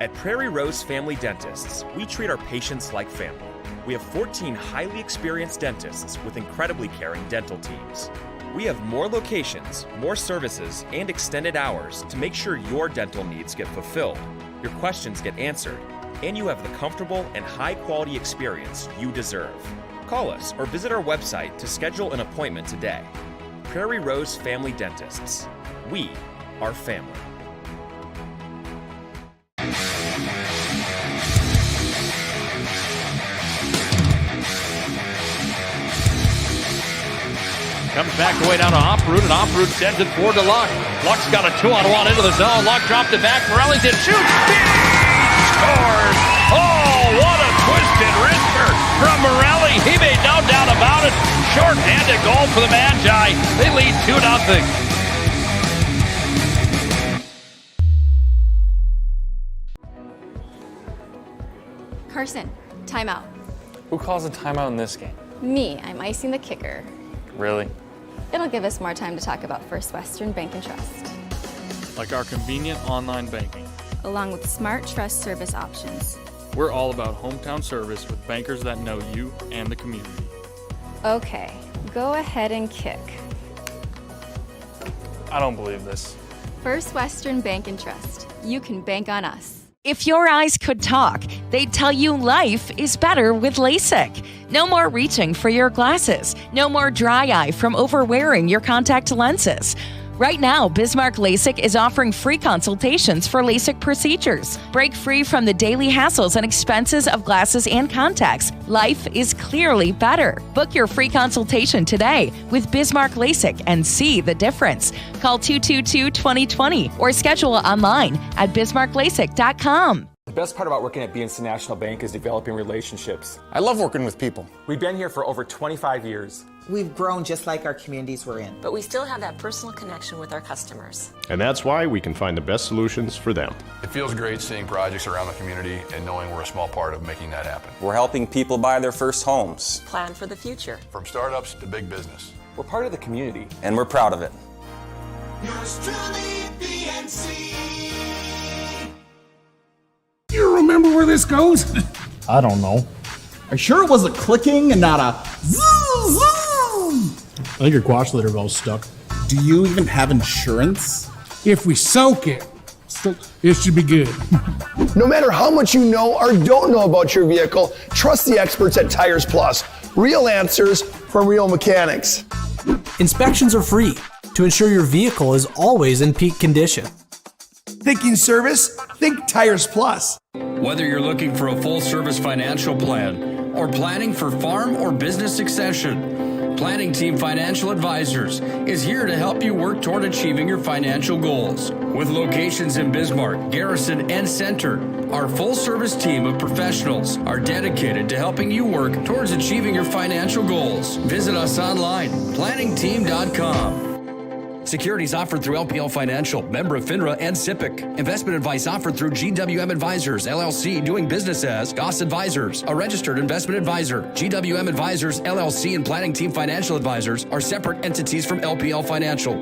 At Prairie Rose Family Dentists, we treat our patients like family. We have 14 highly experienced dentists with incredibly caring dental teams. We have more locations, more services, and extended hours to make sure your dental needs get fulfilled, your questions get answered, and you have the comfortable and high-quality experience you deserve. Call us or visit our website to schedule an appointment today. Prairie Rose Family Dentists. We are family. Comes back away down to Oproot, and Oproot sends it forward to Luck. Luck's got a 2-on-1 into the zone. Luck dropped it back. Morellington shoots. He scores! Oh, what a twisted wrister from Morelli. He made no doubt about it. Short-handed goal for the Magi. They lead 2-0. Carson, timeout. Who calls a timeout in this game? Me, I'm icing the kicker. Really? It'll give us more time to talk about First Western Bank and Trust. Like our convenient online banking. Along with smart trust service options. We're all about hometown service with bankers that know you and the community. Okay, go ahead and kick. I don't believe this. First Western Bank and Trust. You can bank on us. If your eyes could talk, they'd tell you life is better with LASIK. No more reaching for your glasses. No more dry eye from overwearing your contact lenses. Right now, Bismarck LASIK is offering free consultations for LASIK procedures. Break free from the daily hassles and expenses of glasses and contacts. Life is clearly better. Book your free consultation today with Bismarck LASIK and see the difference. Call 222-2020 or schedule online at bismarcklasik.com. The best part about working at BNC National Bank is developing relationships. I love working with people. We've been here for over 25 years. We've grown just like our communities we're in. But we still have that personal connection with our customers. And that's why we can find the best solutions for them. It feels great seeing projects around the community and knowing we're a small part of making that happen. We're helping people buy their first homes. Plan for the future. From startups to big business. We're part of the community. And we're proud of it. Yours truly, BNC. You remember where this goes? I don't know. Are you sure it was a clicking and not a zoom, zoom? I think your quash litter valve's stuck. Do you even have insurance? If we soak it, it should be good. No matter how much you know or don't know about your vehicle, trust the experts at Tires Plus. Real answers from real mechanics. Inspections are free to ensure your vehicle is always in peak condition. Thinking service? Think Tires Plus. Whether you're looking for a full-service financial plan or planning for farm or business succession, Planning Team Financial Advisors is here to help you work toward achieving your financial goals. With locations in Bismarck, Garrison, and Center, our full-service team of professionals are dedicated to helping you work towards achieving your financial goals. Visit us online, planningteam.com. Securities offered through LPL Financial, member of FINRA and SIPC. Investment advice offered through GWM Advisors, LLC, doing business as Goss Advisors, a registered investment advisor. GWM Advisors, LLC, and Planning Team Financial Advisors are separate entities from LPL Financial.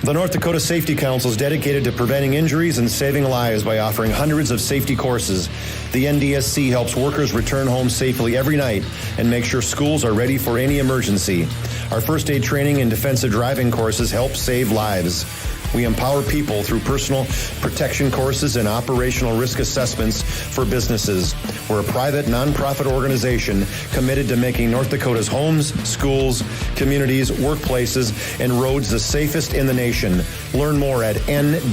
The North Dakota Safety Council is dedicated to preventing injuries and saving lives by offering hundreds of safety courses. The NDSC helps workers return home safely every night and make sure schools are ready for any emergency. Our first aid training and defensive driving courses help save lives. We empower people through personal protection courses and operational risk assessments for businesses. We're a private, nonprofit organization committed to making North Dakota's homes, schools, communities, workplaces, and roads the safest in the nation. Learn more at ndsc.org.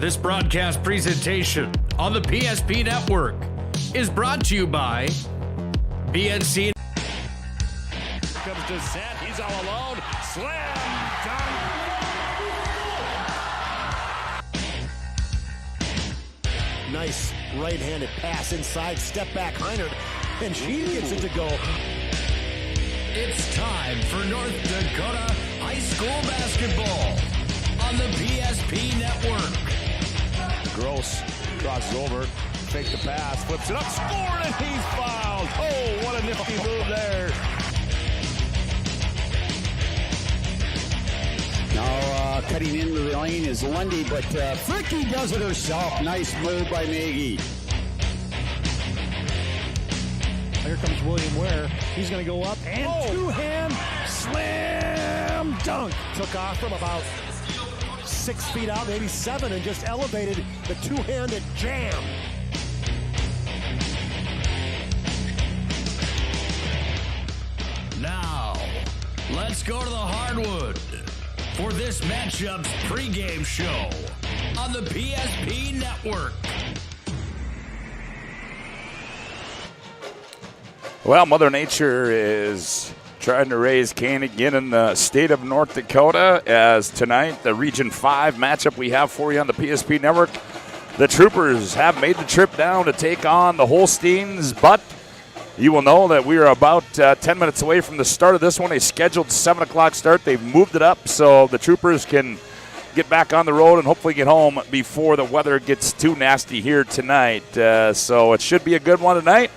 This broadcast presentation on the PSP Network is brought to you by BNC. Comes to set. He's all alone. Slam dunk. Nice right-handed pass inside. Step back, Heinert, and she gets it to go. It's time for North Dakota high school basketball on the PSP Network. Gross crosses over, fake the pass, flips it up, scored, and he's fouled. Oh, what a nifty move there. cutting into the lane is Lundy, but Fricky does it herself. Nice move by Maggie. Here comes William Ware. He's going to go up and two-hand slam dunk. Took off from about 6 feet out, maybe 7, and just elevated the two-handed jam. Now, let's go to the hardwood for this matchup's pregame show on the PSP Network. Well, Mother Nature is trying to raise Cain again in the state of North Dakota, as tonight, the Region 5 matchup we have for you on the PSP Network. The Troopers have made the trip down to take on the Holsteins, but you will know that we are about 10 minutes away from the start of this one, a scheduled 7 o'clock start. They've moved it up so the Troopers can get back on the road and hopefully get home before the weather gets too nasty here tonight. So it should be a good one tonight.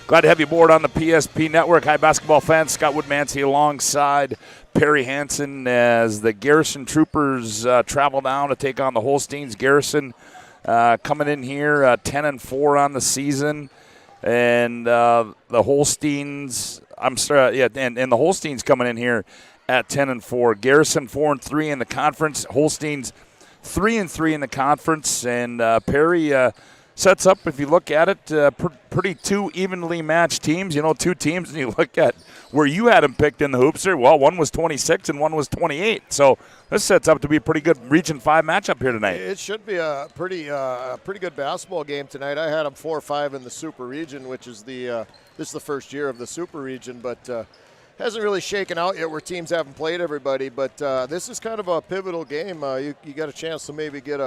Glad to have you aboard on the PSP Network. Hi, basketball fans. Scott Woodmansee alongside Perry Hanson as the Garrison Troopers travel down to take on the Holsteins. Garrison coming in here 10-4 on the season. And the Holsteins, and the Holsteins coming in here at 10-4. Garrison 4-3 in the conference. Holsteins 3-3 in the conference. And Perry sets up, if you look at it, pretty two evenly matched teams. You know, two teams, and you look at where you had them picked in the Hoopster. Well, one was 26 and one was 28. So this sets up to be a pretty good Region 5 matchup here tonight. It should be a pretty good basketball game tonight. I had them 4-5 in the Super Region, which is this is the first year of the Super Region, but hasn't really shaken out yet where teams haven't played everybody. But this is kind of a pivotal game. You got a chance to maybe get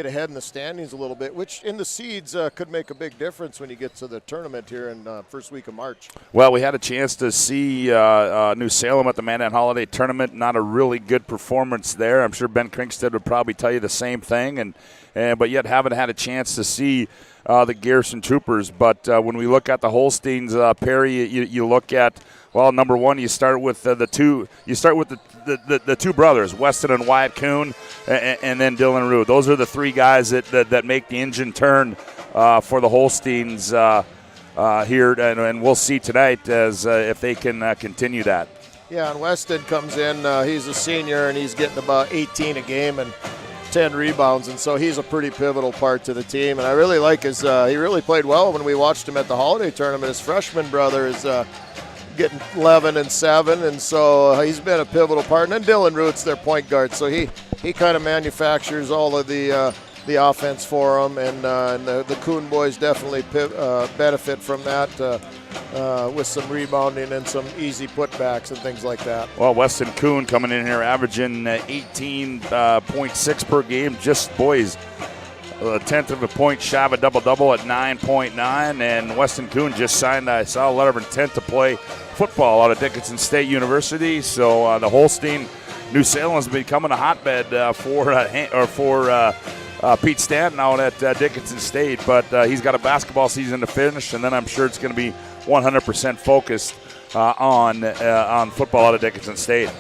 ahead in the standings a little bit, which in the seeds could make a big difference when you get to the tournament here in first week of March. Well, we had a chance to see New Salem at the Mandan Holiday Tournament. Not a really good performance there. I'm sure Ben Krinkstead would probably tell you the same thing, but yet haven't had a chance to see the Garrison Troopers. But when we look at the Holsteins, Perry, you look at, well, number one, you start with the two brothers, Weston and Wyatt Kuhn, and then Dylan Rue. Those are the three guys that make the engine turn for the Holsteins here, and we'll see tonight as if they can continue that. Yeah, and Weston comes in. He's a senior, and he's getting about 18 a game and 10 rebounds, and so he's a pretty pivotal part to the team. And I really like he really played well when we watched him at the Holiday Tournament. His freshman brother is getting 11 and 7, and so he's been a pivotal part. And then Dylan Root's their point guard, so he kind of manufactures all of the offense for them, and the Kuhn boys definitely benefit from that with some rebounding and some easy putbacks and things like that. Well, Weston Kuhn coming in here averaging 18.6 per game, just boys. A tenth of a point shy of a double-double at 9.9, and Weston Kuhn just signed, I saw a letter of intent to play football out of Dickinson State University. So the Holstein New Salem has becoming a hotbed for Pete Stanton out at Dickinson State, but he's got a basketball season to finish, and then I'm sure it's going to be 100% focused on football out of Dickinson State.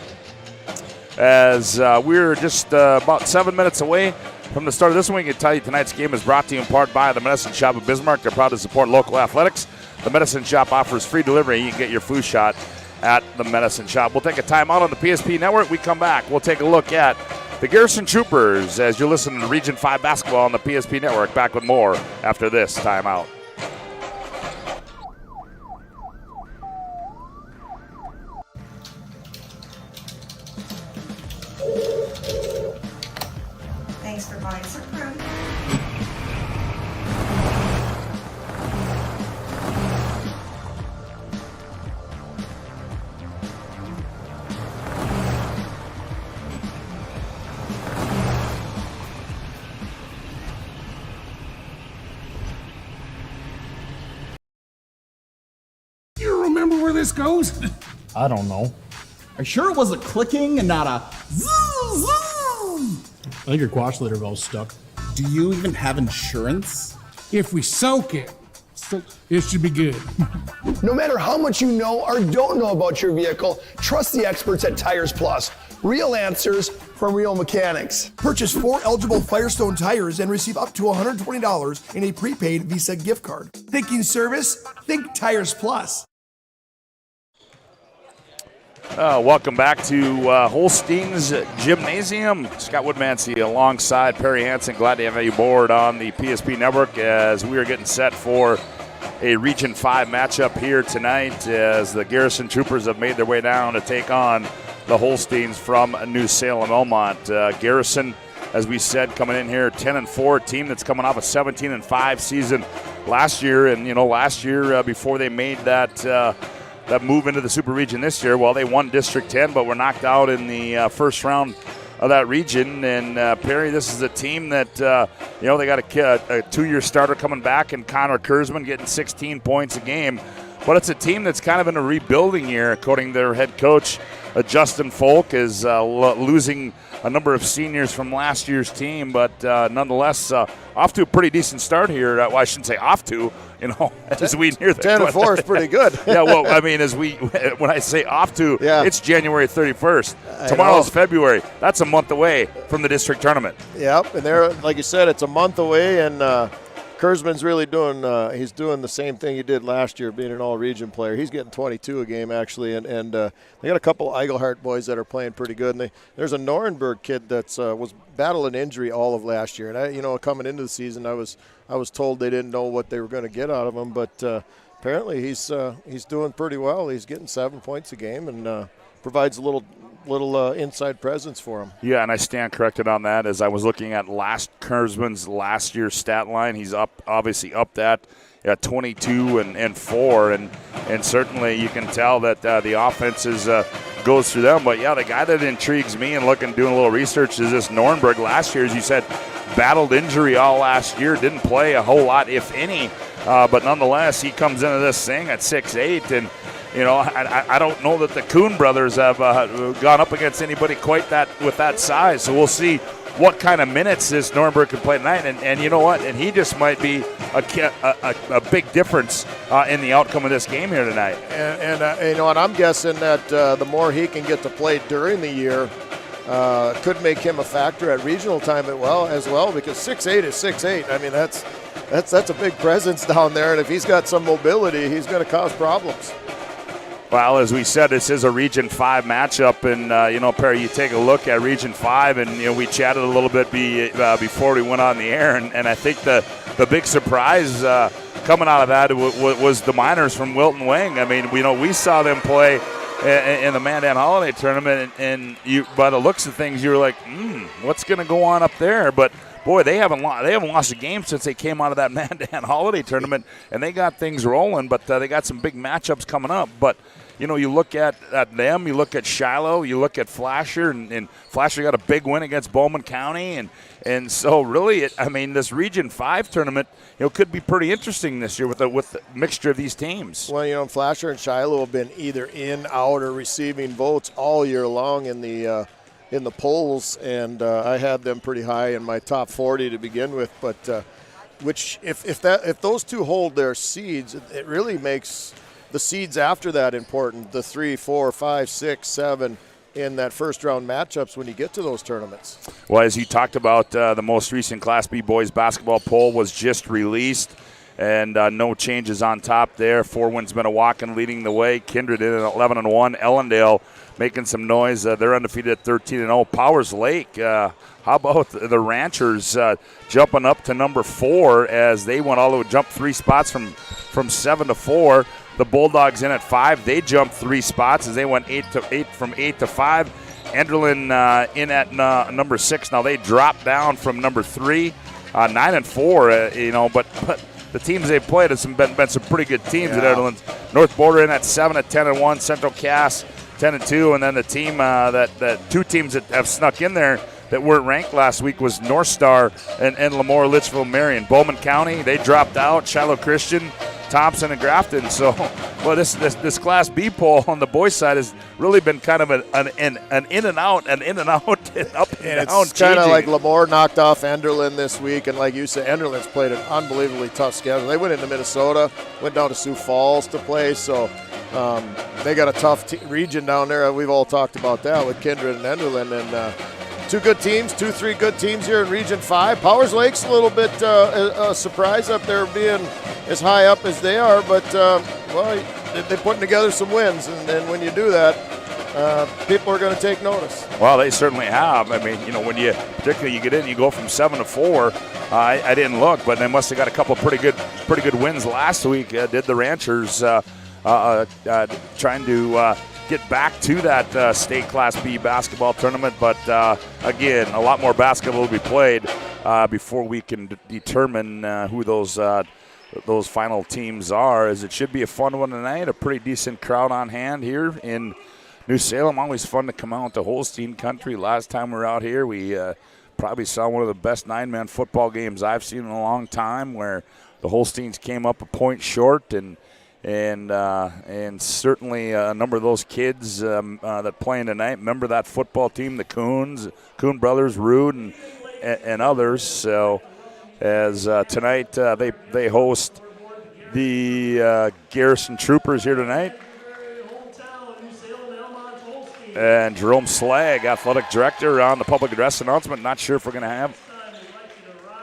As we're just about 7 minutes away from the start of this one, we can tell you tonight's game is brought to you in part by the Medicine Shop of Bismarck. They're proud to support local athletics. The Medicine Shop offers free delivery. You can get your flu shot at the Medicine Shop. We'll take a timeout on the PSP Network. We come back, we'll take a look at the Garrison Troopers as you're listening to Region 5 basketball on the PSP Network. Back with more after this timeout. Thanks for buying some fruit. You remember where this goes? I don't know. Are you sure it was a clicking and not a zoom, zoom? I think your quash litter valve's stuck. Do you even have insurance? If we soak it, it should be good. No matter how much you know or don't know about your vehicle, trust the experts at Tires Plus. Real answers from Real Mechanics. Purchase 4 eligible Firestone tires and receive up to $120 in a prepaid Visa gift card. Thinking service? Think Tires Plus. Welcome back to Holstein's Gymnasium. Scott Woodmansee alongside Perry Hanson. Glad to have you aboard on the PSP Network as we are getting set for a Region 5 matchup here tonight as the Garrison Troopers have made their way down to take on the Holsteins from New Salem, Elmont. Garrison, as we said, coming in here 10-4, team that's coming off a 17-5 season last year. And, last year before they made that move into the Super Region this year, well, they won District 10, but were knocked out in the first round of that region. And Perry, this is a team that, they got a 2-year starter coming back and Connor Kurzman getting 16 points a game. But it's a team that's kind of in a rebuilding year, according to their head coach. Justin Folk is losing a number of seniors from last year's team, but nonetheless, off to a pretty decent start here. Well, I shouldn't say off to, as we near the 10-4 is pretty good. Yeah, well, I mean, when I say off to, it's January 31st. Tomorrow's February. That's a month away from the district tournament. Yep, and there, like you said, it's a month away, and Kurzman's really doing he's doing the same thing he did last year, being an all-region player. He's getting 22 a game, actually, and they got a couple Eigelhart boys that are playing pretty good. And there's a Norenberg kid that's was battling injury all of last year. And, coming into the season, I was told they didn't know what they were going to get out of him, but apparently he's doing pretty well. He's getting 7 points a game and provides a little inside presence for him. Yeah, and I stand corrected on that as I was looking at Kurzman's last year's stat line. He's obviously up that at 22 and 4, and certainly you can tell that the offense goes through them. But yeah, the guy that intrigues me and doing a little research is this Norenberg. Last year, as you said, battled injury all last year, didn't play a whole lot, if any, but nonetheless, he comes into this thing at 6'8", and I don't know that the Kuhn brothers have gone up against anybody quite with that size. So we'll see what kind of minutes this Norenberg can play tonight. And you know what? And he just might be a big difference in the outcome of this game here tonight. And I'm guessing that the more he can get to play during the year could make him a factor at regional time as well, because 6'8" is 6'8". I mean, that's a big presence down there. And if he's got some mobility, he's going to cause problems. Well, as we said, this is a Region 5 matchup, and, Perry, you take a look at Region 5, and, we chatted a little bit before we went on the air, and I think the big surprise coming out of that was the Miners from Wilton Wing. I mean, we saw them play in the Mandan Holiday Tournament, and by the looks of things, you were like, what's going to go on up there? But boy, they haven't lost a game since they came out of that Mandan Holiday Tournament, and they got things rolling, but they got some big matchups coming up. But, you look at them, you look at Shiloh, you look at Flasher, and Flasher got a big win against Bowman County, and so really, this Region 5 tournament, could be pretty interesting this year with the mixture of these teams. Well, Flasher and Shiloh have been either in, out, or receiving votes all year long in the polls, and I had them pretty high in my top 40 to begin with. But if those two hold their seeds, it really makes the seeds after that important. The 3, 4, 5, 6, 7 in that first round matchups when you get to those tournaments. Well, as you talked about, the most recent Class B boys basketball poll was just released. And no changes on top there. 4 wins, Minnewacan leading the way. Kindred in at 11-1. Ellendale making some noise. They're undefeated at 13-0. Powers Lake, how about the Ranchers jumping up to number 4 as they went all the way, jumped 3 spots from 7 to 4. The Bulldogs in at 5. They jumped 3 spots as they went 8 from 8 to 5. Enderlin in at number 6. Now they dropped down from number 3, 9-4. But the teams they've played have been some pretty good teams at Enderlin. North Border in at 7 at 10-1. Central Cass 10-2, and then the team that 2 teams that have snuck in there that weren't ranked last week was North Star and Lemoore, Litchfield, Marion. Bowman County, they dropped out. Shiloh Christian, Thompson, and Grafton. So, well, this Class B poll on the boys' side has really been kind of an in and out, and up and down. It's kind of like Lemoore knocked off Enderlin this week, and like you said, Enderlin's played an unbelievably tough schedule. They went into Minnesota, went down to Sioux Falls to play, so they got a tough region down there. We've all talked about that with Kindred and Enderlin, and two good teams, 2-3 good teams here in Region 5. Powers Lake's a little bit a surprise up there being as high up as they are, but, they're putting together some wins, and when you do that, people are going to take notice. Well, they certainly have. I mean, when you get in, you go from 7-4. I didn't look, but they must have got a couple of pretty good wins last week. Did the Ranchers trying to get back to that state Class B basketball tournament? But again, a lot more basketball will be played before we can determine who those final teams are. As it should be a fun one tonight. A pretty decent crowd on hand here in New Salem. Always fun to come out to Holstein country. Last time we were out here, we probably saw one of the best 9-man football games I've seen in a long time, where the Holsteins came up a point short, and certainly a number of those kids that playing tonight remember that football team, the Coon brothers, Rude, and others. So as tonight they host the Garrison Troopers here tonight. And Jerome Slag, athletic director, on the public address announcement. Not sure if we're going to have.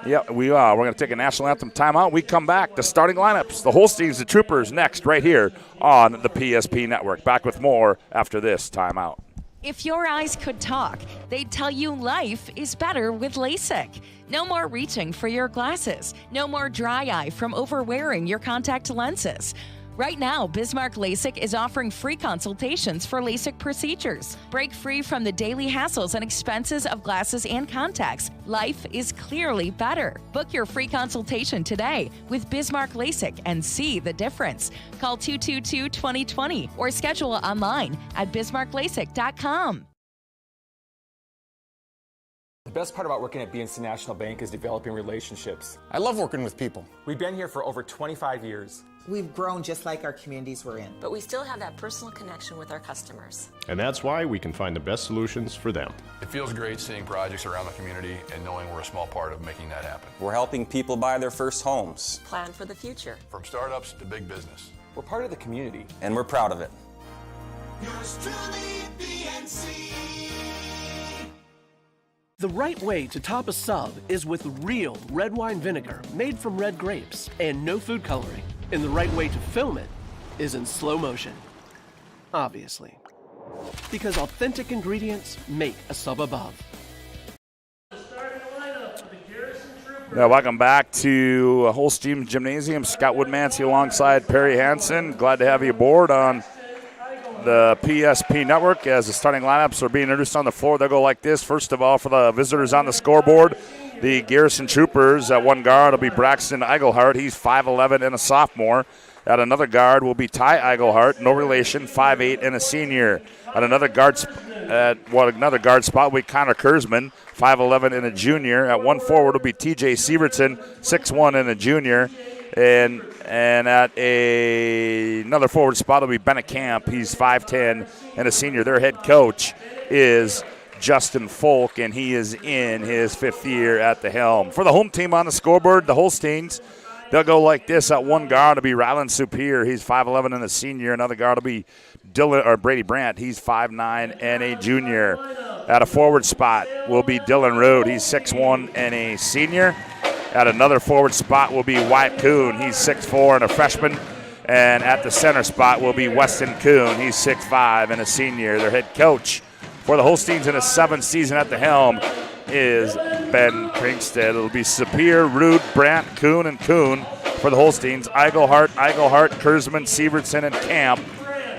Yeah, we are. We're going to take a national anthem timeout. We come back to starting lineups. The Holsteins, the Troopers, next right here on the PSP Network. Back with more after this timeout. If your eyes could talk, they'd tell you life is better with LASIK. No more reaching for your glasses. No more dry eye from overwearing your contact lenses. Right now, Bismarck LASIK is offering free consultations for LASIK procedures. Break free from the daily hassles and expenses of glasses and contacts. Life is clearly better. Book your free consultation today with Bismarck LASIK and see the difference. Call 222-2020 or schedule online at bismarcklasik.com. The best part about working at BNC National Bank is developing relationships. I love working with people. We've been here for over 25 years. We've grown just like our communities we're in. But we still have that personal connection with our customers. And that's why we can find the best solutions for them. It feels great seeing projects around the community and knowing we're a small part of making that happen. We're helping people buy their first homes. Plan for the future. From startups to big business. We're part of the community. And we're proud of it. Yours truly, BNC. The right way to top a sub is with real red wine vinegar made from red grapes and no food coloring. And the right way to film it is in slow motion. Obviously. Because authentic ingredients make a sub above. Now, welcome back to Holstein Gymnasium. Scott Woodmansee alongside Perry Hanson. Glad to have you aboard on the PSP Network as the starting lineups are being introduced on the floor. They'll go like this. First of all, for the visitors on the scoreboard, the Garrison Troopers at one guard will be Braxton Eigelhart. He's 5'11" and a sophomore. At another guard will be Ty Eigelhart, no relation, 5'8" and a senior. At another guard spot will be Connor Kurzman, 5'11" and a junior. At one forward will be TJ Sievertson, 6'1" and a junior. And at another forward spot will be Bennett Camp. He's 5'10" and a senior. Their head coach is Justin Folk, and he is in his 5th year at the helm. For the home team on the scoreboard, the Holsteins, they'll go like this. At one guard will be Rylan Superior. He's 5'11" and a senior. Another guard will be Brady Brandt. He's 5'9" and a junior. At a forward spot will be Dylan Roode. He's 6'1" and a senior. At another forward spot will be Wyatt Kuhn. He's 6'4" and a freshman. And at the center spot will be Weston Kuhn. He's 6'5" and a senior. Their head coach for the Holsteins in his 7th season at the helm is Ben Krinkstead. It'll be Superior, Rude, Brandt, Kuhn, and Kuhn for the Holsteins. Eigelhart, Kurzman, Sievertson, and Camp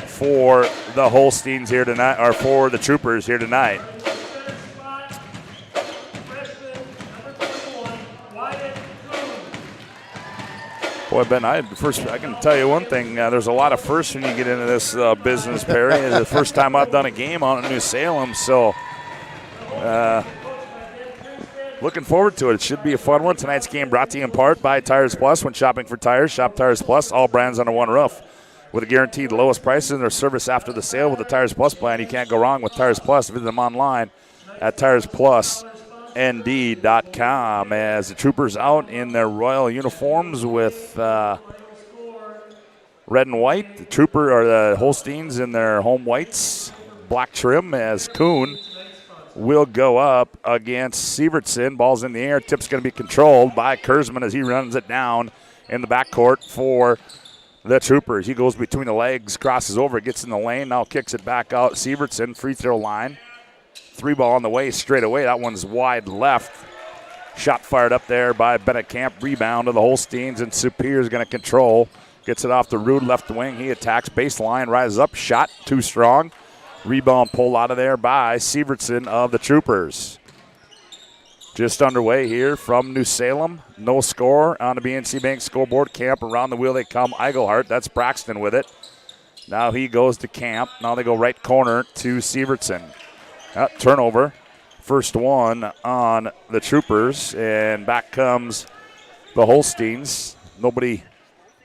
for the Holsteins here tonight, or for the Troopers here tonight. Boy, Ben, I can tell you one thing. There's a lot of firsts when you get into this business, Perry. It's the first time I've done a game on New Salem, so looking forward to it. It should be a fun one. Tonight's game brought to you in part by Tires Plus. When shopping for tires, shop Tires Plus. All brands under one roof. With a guaranteed lowest prices and their service after the sale with the Tires Plus plan, you can't go wrong with Tires Plus. Visit them online at TiresPlusND.com as the Troopers out in their royal uniforms with red and white. The Holsteins in their home whites, black trim as Kuhn will go up against Sievertson. Ball's in the air. Tip's going to be controlled by Kurzman as he runs it down in the backcourt for the Troopers. He goes between the legs, crosses over, gets in the lane, now kicks it back out. Sievertson, free throw line. 3-ball on the way, straight away. That one's wide left. Shot fired up there by Bennett Camp. Rebound to the Holsteins, and Superior is going to control. Gets it off the Rude left wing. He attacks baseline, rises up, shot too strong. Rebound pulled out of there by Sievertson of the Troopers. Just underway here from New Salem. No score on the BNC Bank scoreboard. Camp around the wheel they come. Eigelhart, that's Braxton with it. Now he goes to Camp. Now they go right corner to Sievertson. Turnover. First one on the Troopers, and back comes the Holsteins. Nobody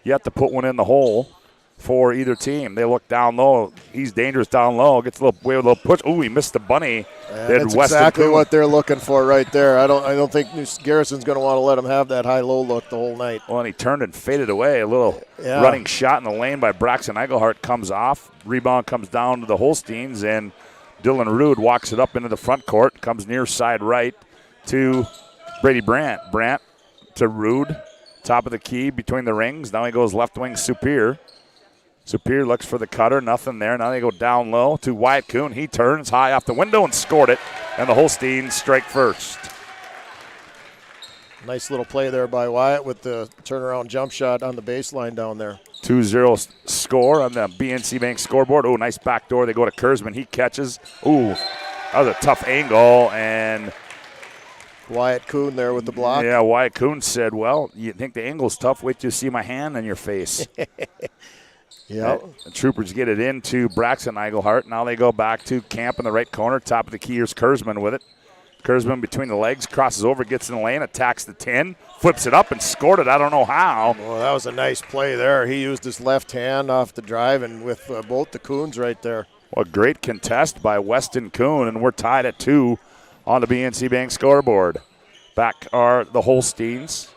yet to put one in the hole for either team. They look down low. He's dangerous down low. Gets a little way with a little push. Ooh, he missed the bunny. That's exactly what they're looking for right there. I don't think Garrison's going to want to let him have that high-low look the whole night. Well, and he turned and faded away. A little running shot in the lane by Braxton Eigelhart comes off. Rebound comes down to the Holsteins, and Dylan Rude walks it up into the front court. Comes near side right to Brady Brandt. Brandt to Rude. Top of the key between the rings. Now he goes left wing Superior. Superior looks for the cutter. Nothing there. Now they go down low to Wyatt Kuhn. He turns high off the window and scored it. And the Holsteins strike first. Nice little play there by Wyatt with the turnaround jump shot on the baseline down there. 2-0 score on the BNC Bank scoreboard. Oh, nice backdoor. They go to Kurzman. He catches. Ooh, that was a tough angle. And Wyatt Kuhn there with the block. Yeah, Wyatt Kuhn said, well, you think the angle's tough? Wait till you see my hand on your face. Yeah. The Troopers get it into Braxton Eigelhart. Now they go back to Camp in the right corner. Top of the key, here's Kurzman with it. Kurzman between the legs, crosses over, gets in the lane, attacks the 10, flips it up and scored it. I don't know how. Well, that was a nice play there. He used his left hand off the drive and with both the Kuhns right there. Well, great contest by Weston Kuhn, and we're tied at 2 on the BNC Bank scoreboard. Back are the Holsteins.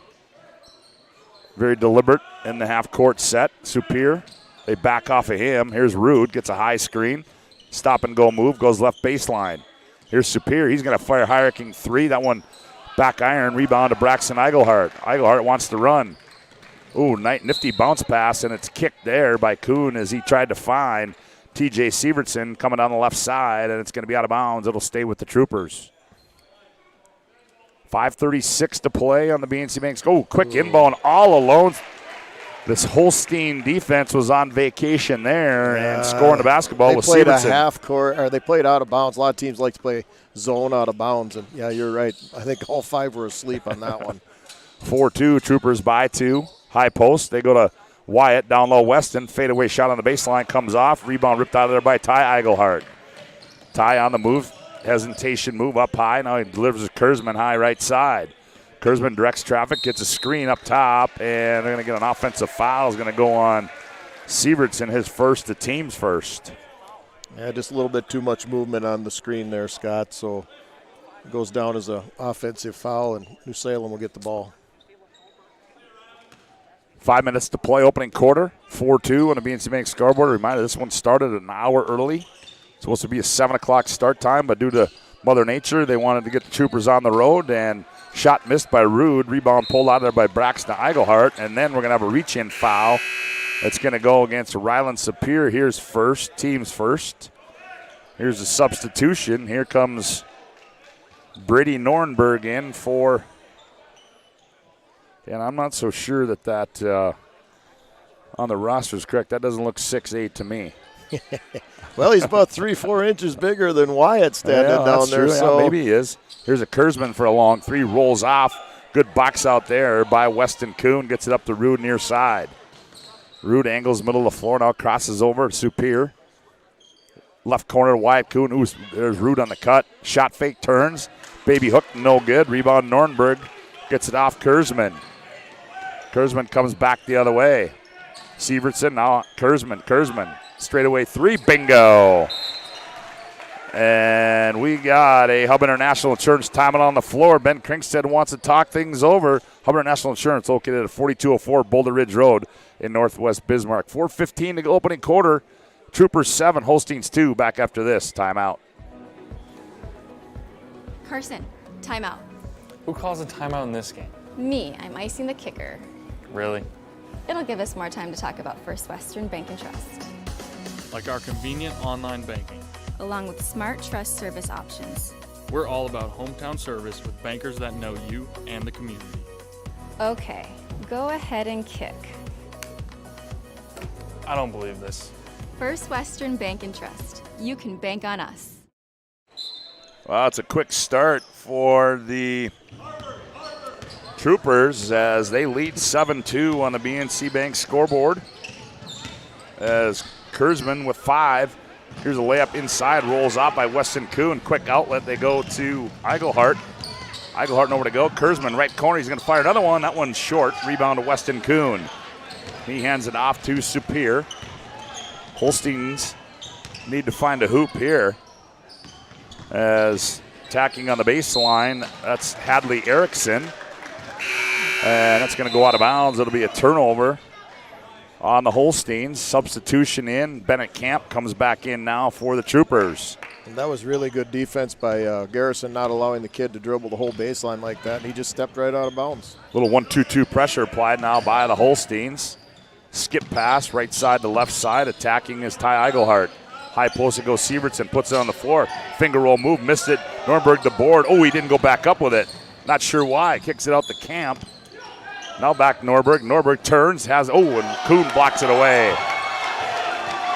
Very deliberate in the half-court set. Superior. They back off of him. Here's Rude, gets a high screen. Stop and go move, goes left baseline. Here's Superior. He's going to fire high-arcing 3. That one back iron, rebound to Braxton Eigelhart. Eigelhart wants to run. Ooh, nifty bounce pass, and it's kicked there by Kuhn as he tried to find TJ Sievertson coming down the left side, and it's going to be out of bounds. It'll stay with the Troopers. 5:36 to play on the BNC Bank. Oh, quick inbound all alone. This Holstein defense was on vacation there and scoring the basketball with Sievertson. They played a half court, or they played out of bounds. A lot of teams like to play zone out of bounds, and yeah, you're right. I think all 5 were asleep on that one. 4-2, Troopers by 2. High post. They go to Wyatt, down low Weston. Fadeaway shot on the baseline comes off. Rebound ripped out of there by Ty Eigelhart. Ty on the move. Hesitation move up high. Now he delivers to Kurzman high right side. Kurzman directs traffic, gets a screen up top, and they're going to get an offensive foul. Is going to go on Sievertson, his first, the team's first. Yeah, just a little bit too much movement on the screen there, Scott. So it goes down as an offensive foul, and New Salem will get the ball. 5 minutes to play, opening quarter. 4-2 on the BNC Bank scoreboard. Reminder, this one started an hour early. Supposed to be a 7 o'clock start time, but due to Mother Nature, they wanted to get the Troopers on the road, and shot missed by Rude. Rebound pulled out of there by Braxton Eigelhart, and then we're going to have a reach-in foul. It's going to go against Ryland Superior. Here's first, team's first. Here's a substitution. Here comes Brady Nornberg in for, and I'm not so sure that on the roster is correct. That doesn't look 6'8" to me. Well, he's about 3-4 inches bigger than Wyatt standing down there. True. So yeah, maybe he is. Here's a Kurzman for a long 3, rolls off. Good box out there by Weston Kuhn. Gets it up to Rude near side. Rude angles middle of the floor, now crosses over to Superior. Left corner, Wyatt Kuhn. Ooh, there's Rude on the cut. Shot fake, turns. Baby hook, no good. Rebound, Nornberg gets it off Kurzman. Kurzman comes back the other way. Sievertson, now Kurzman. Straightaway 3, bingo. And we got a Hub International Insurance timing on the floor. Ben Krinkstead wants to talk things over. Hub International Insurance located at 4204 Boulder Ridge Road in Northwest Bismarck. 4:15 to go opening quarter. Troopers 7, Holsteins 2. Back after this timeout. Carson, timeout. Who calls a timeout in this game? Me, I'm icing the kicker. Really? It'll give us more time to talk about First Western Bank and Trust, like our convenient online banking. along with smart trust service options. We're all about hometown service with bankers that know you and the community. Okay, go ahead and kick. I don't believe this. First Western Bank and Trust. You can bank on us. Well, it's a quick start for the Troopers as they lead 7-2 on the BNC Bank scoreboard. As Kurzman with 5. Here's a layup inside, rolls out by Weston Kuhn. Quick outlet, they go to Eigelhart. Eigelhart nowhere to go. Kurzman, right corner, he's going to fire another one. That one's short. Rebound to Weston Kuhn. He hands it off to Superior. Holsteins need to find a hoop here. As attacking on the baseline, that's Hadley Erickson. And that's going to go out of bounds. It'll be a turnover on the Holsteins. Substitution in. Bennett Camp comes back in now for the Troopers. And that was really good defense by Garrison, not allowing the kid to dribble the whole baseline like that. And he just stepped right out of bounds. Little 1-2-2 pressure applied now by the Holsteins. Skip pass, right side to left side. Attacking is Ty Eigelhart. High post, it goes Sievertson, puts it on the floor. Finger roll move, missed it. Nordberg the board. Oh, he didn't go back up with it. Not sure why. Kicks it out to Camp. Now back Norberg. Norberg turns, and Kuhn blocks it away.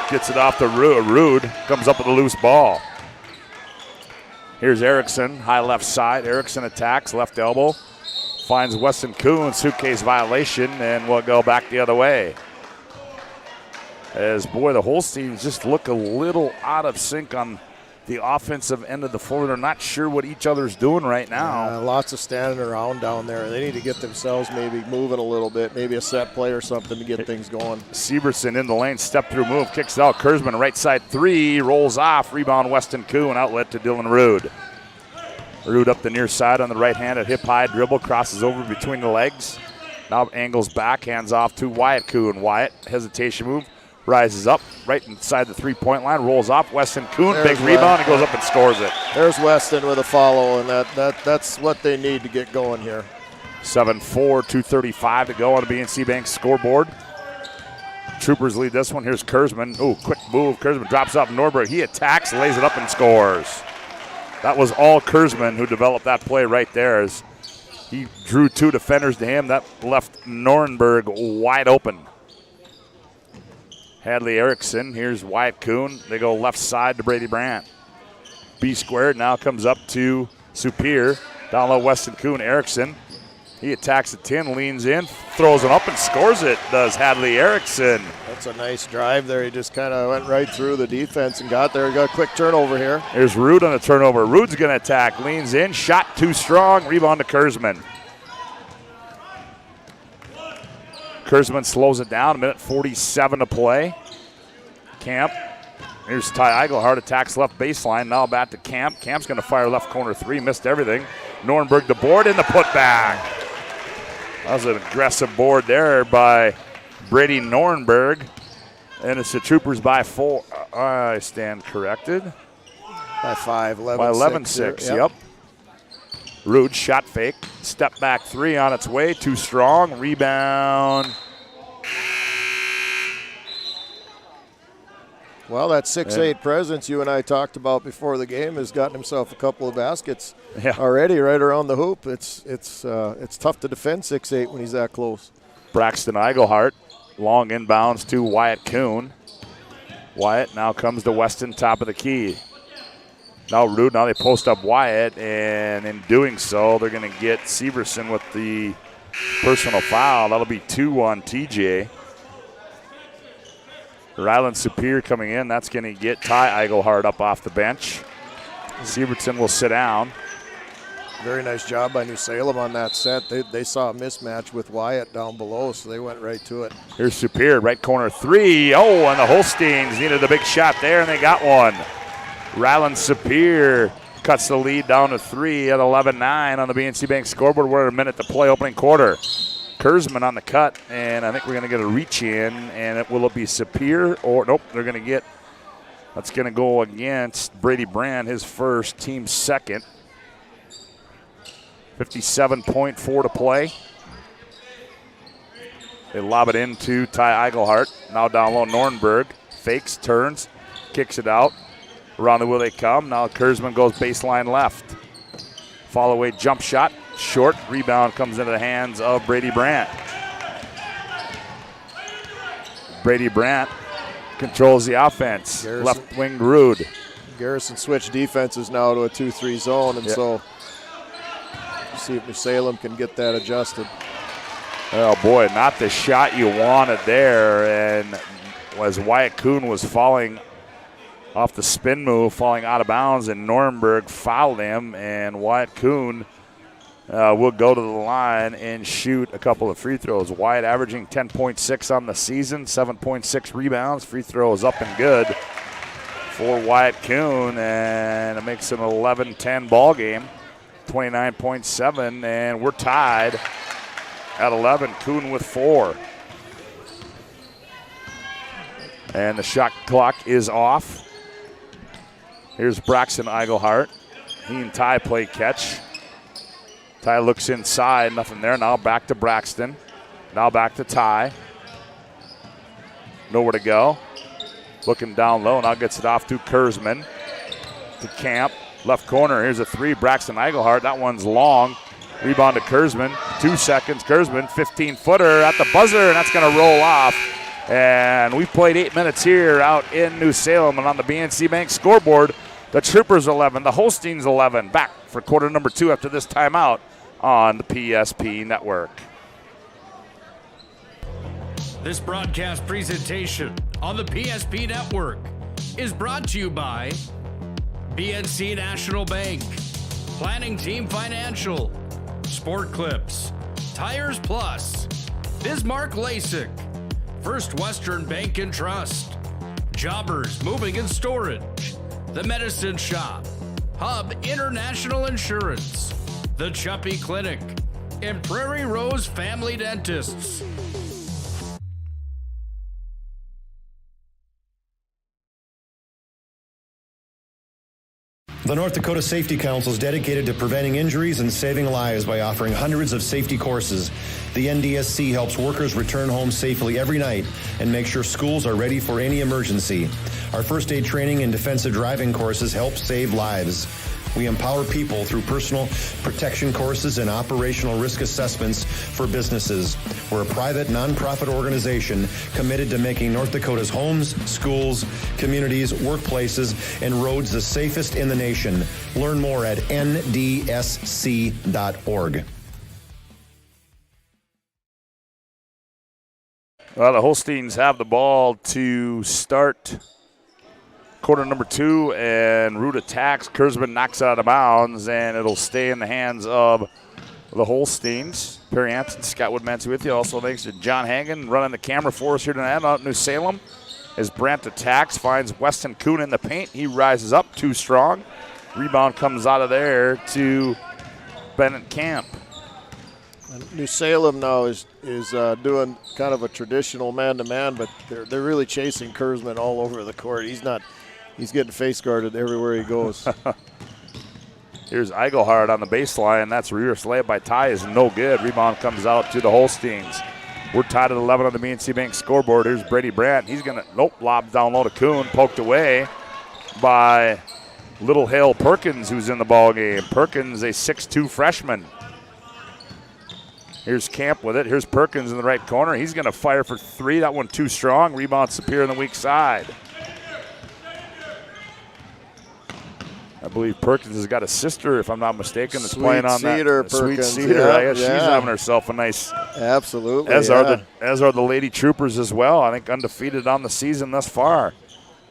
Gets it off to Rude. Comes up with a loose ball. Here's Erickson, high left side. Erickson attacks, left elbow. Finds Weston Kuhn, suitcase violation, and will go back the other way. As, the Holsteins just look a little out of sync on the offensive end of the floor. They're not sure what each other's doing right now. Lots of standing around down there. They need to get themselves maybe moving a little bit, maybe a set play or something to get things going. Sievertson in the lane, step through move, kicks it out. Kurzman, right side 3, rolls off. Rebound Weston Kuhn, outlet to Dylan Rude. Rude up the near side on the right hand at hip high dribble, crosses over between the legs. Now angles back, hands off to Wyatt Kuhn. Wyatt, hesitation move. Rises up right inside the three-point line, rolls off. Weston Kuhn, big rebound, and goes up and scores it. There's Weston with a follow, and that's what they need to get going here. 7-4, 2:35 to go on the BNC Bank scoreboard. Troopers lead this one. Here's Kurzman. Oh, quick move. Kurzman drops off Norberg. He attacks, lays it up, and scores. That was all Kurzman who developed that play right there. As he drew 2 defenders to him. That left Nornberg wide open. Hadley Erickson, here's Wyatt Kuhn. They go left side to Brady Brandt. B squared now comes up to Superior. Down low Weston Kuhn, Erickson. He attacks the 10, leans in, throws it up and scores it, does Hadley Erickson. That's a nice drive there. He just kind of went right through the defense and got there. He got a quick turnover here. Here's Rude on the turnover. Rude's going to attack, leans in, shot too strong, rebound to Kurzman. Kurzman slows it down, 1:47 to play. Camp. Here's Ty Eigelhart, attacks left baseline. Now back to Camp. Camp's going to fire left corner 3, missed everything. Nornberg the board and the putback. That was an aggressive board there by Brady Nornberg. And it's the Troopers by 4. I stand corrected. By 5, 11-6. By 11-6, yep. Rude shot fake, step back 3 on its way, too strong, rebound. Well, that 6'8" presence you and I talked about before the game has gotten himself a couple of baskets already right around the hoop. It's tough to defend 6'8" when he's that close. Braxton Eigelhart, long inbounds to Wyatt Kuhn. Wyatt now comes to Weston, top of the key. Now Rude, now they post up Wyatt, and in doing so, they're going to get Sievertson with the personal foul. That'll be 2 on TJ. Ryland Superior coming in. That's going to get Ty Eigelhart up off the bench. Sievertson will sit down. Very nice job by New Salem on that set. They saw a mismatch with Wyatt down below, so they went right to it. Here's Superior, right corner 3. Oh, and the Holsteins needed a big shot there, and they got one. Ryland Superior cuts the lead down to 3 at 11-9 on the BNC Bank scoreboard. We're at a minute to play opening quarter. Kurzman on the cut, and I think we're going to get a reach in, and will it be Superior or nope, they're going to get, that's going to go against Brady Brand, his first, team second. 57.4 to play. They lob it into Ty Eigelhart. Now down low, Nornberg. Fakes, turns, kicks it out. Around the wheel they come. Now Kurzman goes baseline left. Fall away jump shot. Short. Rebound comes into the hands of Brady Brandt. Brady Brandt controls the offense. Left wing Rude. Garrison switched defenses now to a 2-3 zone, and so see if New Salem can get that adjusted. Oh boy, not the shot you wanted there. And as Wyatt Kuhn was falling off the spin move, falling out of bounds, and Nornberg fouled him, and Wyatt Kuhn will go to the line and shoot a couple of free throws. Wyatt averaging 10.6 on the season, 7.6 rebounds. Free throws up and good for Wyatt Kuhn, and it makes an 11-10 ball game, 29.7, and we're tied at 11. Kuhn with 4. And the shot clock is off. Here's Braxton Eigelhart. He and Ty play catch. Ty looks inside, nothing there. Now back to Braxton. Now back to Ty. Nowhere to go. Looking down low, now gets it off to Kurzman. To Camp. Left corner, here's a 3. Braxton Eigelhart, that one's long. Rebound to Kurzman. 2 seconds. Kurzman, 15-footer at the buzzer, and that's going to roll off. And we've played 8 minutes here out in New Salem, and on the BNC Bank scoreboard, the Troopers 11, the Holsteins 11. Back for quarter number 2 after this timeout on the PSP Network. This broadcast presentation on the PSP Network is brought to you by BNC National Bank, Planning Team Financial, Sport Clips, Tires Plus, Bismarck LASIK, First Western Bank and Trust, Jobbers Moving and Storage, The Medicine Shop, Hub International Insurance, The Chuppy Clinic, and Prairie Rose Family Dentists. The North Dakota Safety Council is dedicated to preventing injuries and saving lives by offering hundreds of safety courses. The NDSC helps workers return home safely every night and make sure schools are ready for any emergency. Our first aid training and defensive driving courses help save lives. We empower people through personal protection courses and operational risk assessments for businesses. We're a private, nonprofit organization committed to making North Dakota's homes, schools, communities, workplaces, and roads the safest in the nation. Learn more at ndsc.org. Well, the Holsteins have the ball to start quarter number 2, and Root attacks. Kurzman knocks it out of bounds, and it'll stay in the hands of the Holsteins. Perry Hanson, Scott Woodmansee with you. Also thanks to John Hagen running the camera for us here tonight out in New Salem. As Brandt attacks, finds Weston Kuhn in the paint. He rises up too strong. Rebound comes out of there to Bennett Camp. And New Salem now is doing kind of a traditional man-to-man, but they're really chasing Kurzman all over the court. He's getting face guarded everywhere he goes. Here's Eigelhart on the baseline. That's reverse layup by Ty is no good. Rebound comes out to the Holsteins. We're tied at 11 on the BNC Bank scoreboard. Here's Brady Brandt. He's going to, lob down low to Kuhn. Poked away by Little Hale Perkins, who's in the ball game. Perkins, a 6'2 freshman. Here's Camp with it. Here's Perkins in the right corner. He's going to fire for 3. That one too strong. Rebound Sapir on the weak side. I believe Perkins has got a sister, if I'm not mistaken, that's playing on that. Sweet Cedar. I guess she's having herself a nice. Absolutely. As are the Lady Troopers as well. I think undefeated on the season thus far.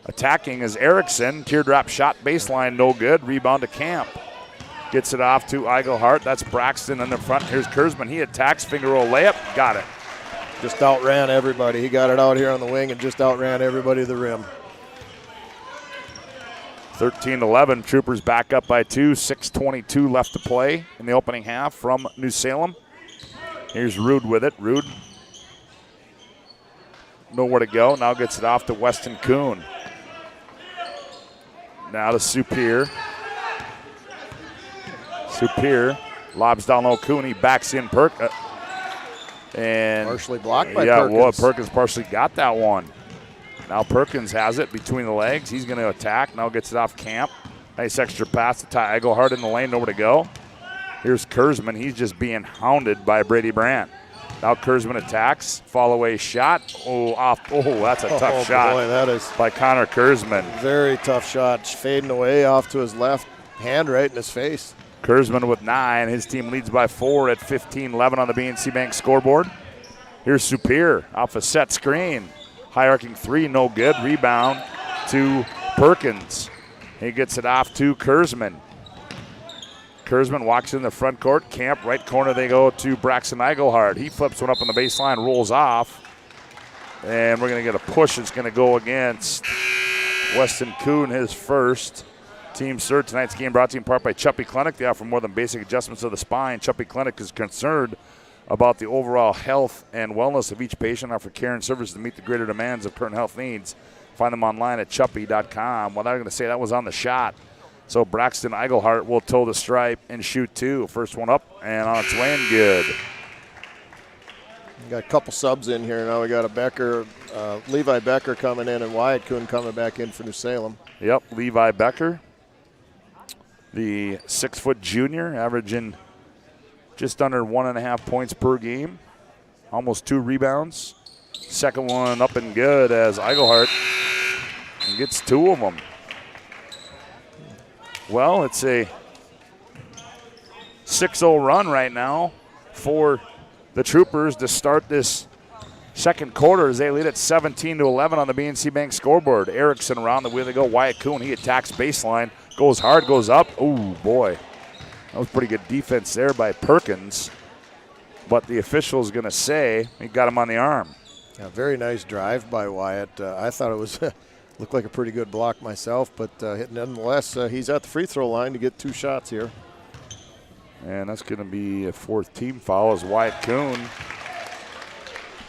Attacking is Erickson. Teardrop shot baseline, no good. Rebound to Camp. Gets it off to Eigelhart. That's Braxton in the front. Here's Kurzman. He attacks. Finger roll layup. Got it. Just outran everybody. He got it out here on the wing and just outran everybody to the rim. 13-11. Troopers back up by 2. 6:22 left to play in the opening half from New Salem. Here's Rude with it. Rude. Nowhere to go. Now gets it off to Weston Kuhn. Now to Superior. Superior Lobs down low. Cooney backs in and partially blocked by Perkins. Perkins. Well, Perkins partially got that one. Now Perkins has it between the legs. He's going to attack. Now gets it off Camp. Nice extra pass to Ty Egelhardt in the lane. Nowhere to go. Here's Kurzman. He's just being hounded by Brady Brandt. Now Kurzman attacks. Fall away shot. Oh, off. Oh, that's a tough shot. Boy, that is by Connor Kurzman. Very tough shot. Fading away off to his left hand, right in his face. Kurzman with 9. His team leads by 4 at 15-11 on the BNC Bank scoreboard. Here's Superior off a set screen. High arcing 3, no good. Rebound to Perkins. He gets it off to Kurzman. Kurzman walks in the front court. Camp, right corner, they go to Braxton Egelhardt. He flips one up on the baseline, rolls off. And we're going to get a push. It's going to go against Weston Kuhn, his first. Team Third. Tonight's game brought to you in part by Chuppy Clinic. They offer more than basic adjustments of the spine. Chuppy Clinic is concerned about the overall health and wellness of each patient. Offer care and services to meet the greater demands of current health needs. Find them online at chuppy.com. Well, I'm going to say that was on the shot. So Braxton Egelhardt will toe the stripe and shoot 2. First one up and on its way and good. We got a couple subs in here now. We got a Becker, Levi Becker coming in, and Wyatt Kuhn coming back in for New Salem. Yep, Levi Becker, the 6-foot junior, averaging just under 1.5 points per game, almost 2 rebounds. Second one up and good as Egelhardt gets 2 of them. Well, it's a 6-0 run right now for the Troopers to start this second quarter as they lead at 17-11 on the BNC Bank scoreboard. Erickson around the way they go. Wyatt Kuhn, he attacks baseline, goes hard, goes up. Oh, boy. That was pretty good defense there by Perkins. But the official is going to say he got him on the arm. Yeah, very nice drive by Wyatt. I thought it was looked like a pretty good block myself, but nonetheless, he's at the free throw line to get 2 shots here. And that's going to be a 4th team foul as Wyatt Kuhn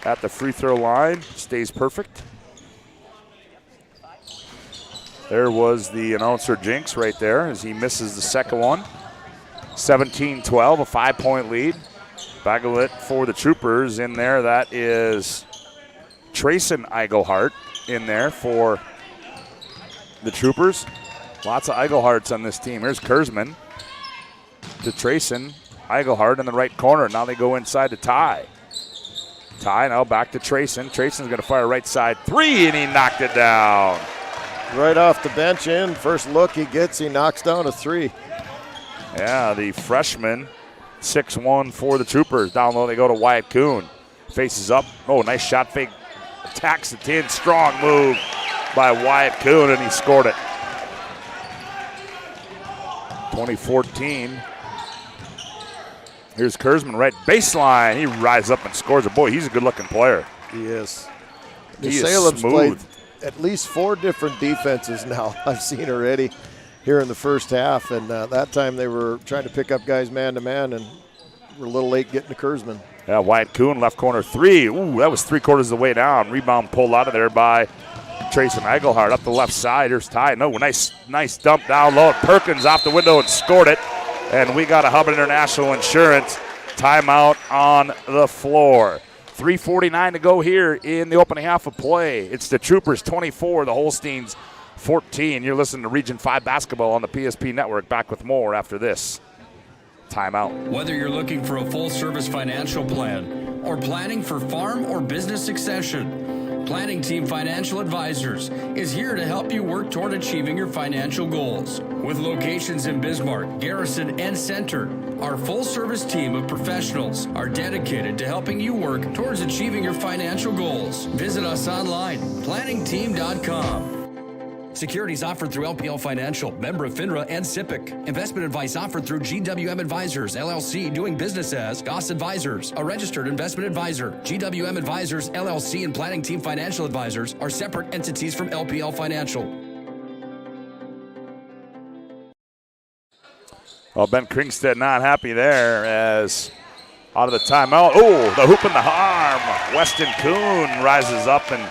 at the free throw line stays perfect. There was the announcer jinx right there as he misses the second one. 17-12, a 5-point lead. Bagelet for the Troopers in there. That is Trayson Egelhardt in there for the Troopers. Lots of Egelhardts on this team. Here's Kurzman to Trayson Egelhardt in the right corner. Now they go inside to Ty. Ty now back to Trayson. Trayson's going to fire right side 3, and he knocked it down. Right off the bench in. First look he gets, he knocks down a 3. Yeah, the freshman, 6'1" for the Troopers. Down low they go to Wyatt Kuhn. Faces up. Oh, nice shot fake. Attacks the 10. Strong move by Wyatt Kuhn, and he scored it. 2014. Here's Kurzman, right baseline. He rises up and scores it. Boy, he's a good-looking player. He is. New Salem's smooth. played at least 4 different defenses now I've seen already here in the first half, and that time they were trying to pick up guys man-to-man and were a little late getting to Kurzman. Yeah, Wyatt Kuhn, left corner 3. Ooh, that was 3/4 of the way down. Rebound pulled out of there by Trayson Egelhardt up the left side. Here's Ty. No, nice dump down low. Perkins off the window and scored it. And we got a Hubbard International Insurance timeout on the floor. 3:49 to go here in the opening half of play. It's the Troopers 24, the Holsteins 14. You're listening to Region 5 basketball on the PSP Network. Back with more after this timeout. Whether you're looking for a full-service financial plan or planning for farm or business succession, Planning Team Financial Advisors is here to help you work toward achieving your financial goals. With locations in Bismarck, Garrison, and Center, our full-service team of professionals are dedicated to helping you work towards achieving your financial goals. Visit us online, planningteam.com. Securities offered through LPL Financial, member of FINRA and SIPC. Investment advice offered through GWM Advisors, LLC, doing business as Goss Advisors, a registered investment advisor. GWM Advisors, LLC, and Planning Team Financial Advisors are separate entities from LPL Financial. Well, Ben Kringstead not happy there as out of the timeout. Oh, the hoop in the arm. Weston Kuhn rises up and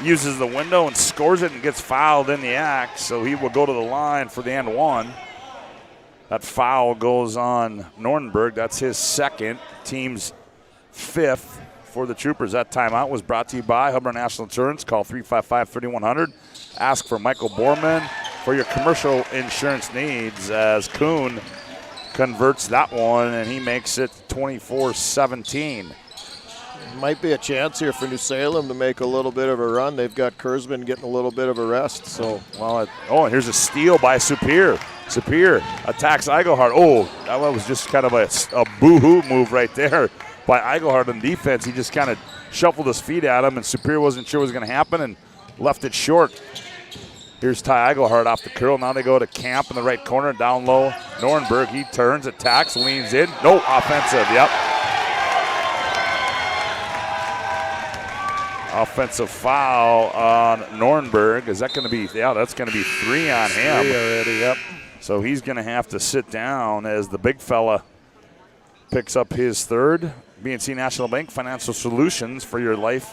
uses the window and scores it and gets fouled in the act, so he will go to the line for the and one. That foul goes on Nordenberg. That's his second, team's 5th for the Troopers. That timeout was brought to you by Hubbard National Insurance. Call 355-3100. Ask for Michael Borman for your commercial insurance needs as Kuhn converts that one, and he makes it 24-17. Might be a chance here for New Salem to make a little bit of a run. They've got Kurzman getting a little bit of a rest. So, and here's a steal by Superior. Superior attacks Eigelhart. Oh, that was just kind of a boo-hoo move right there by Eigelhart on defense. He just kind of shuffled his feet at him, and Superior wasn't sure what was going to happen and left it short. Here's Ty Eigelhart off the curl. Now they go to Camp in the right corner, down low. Nordenberg, he turns, attacks, leans in. No, offensive, yep. Offensive foul on Nordenberg. Is that going to be, that's going to be 3 on him. 3 already, yep. So he's going to have to sit down as the big fella picks up his 3rd. BNC National Bank, financial solutions for your life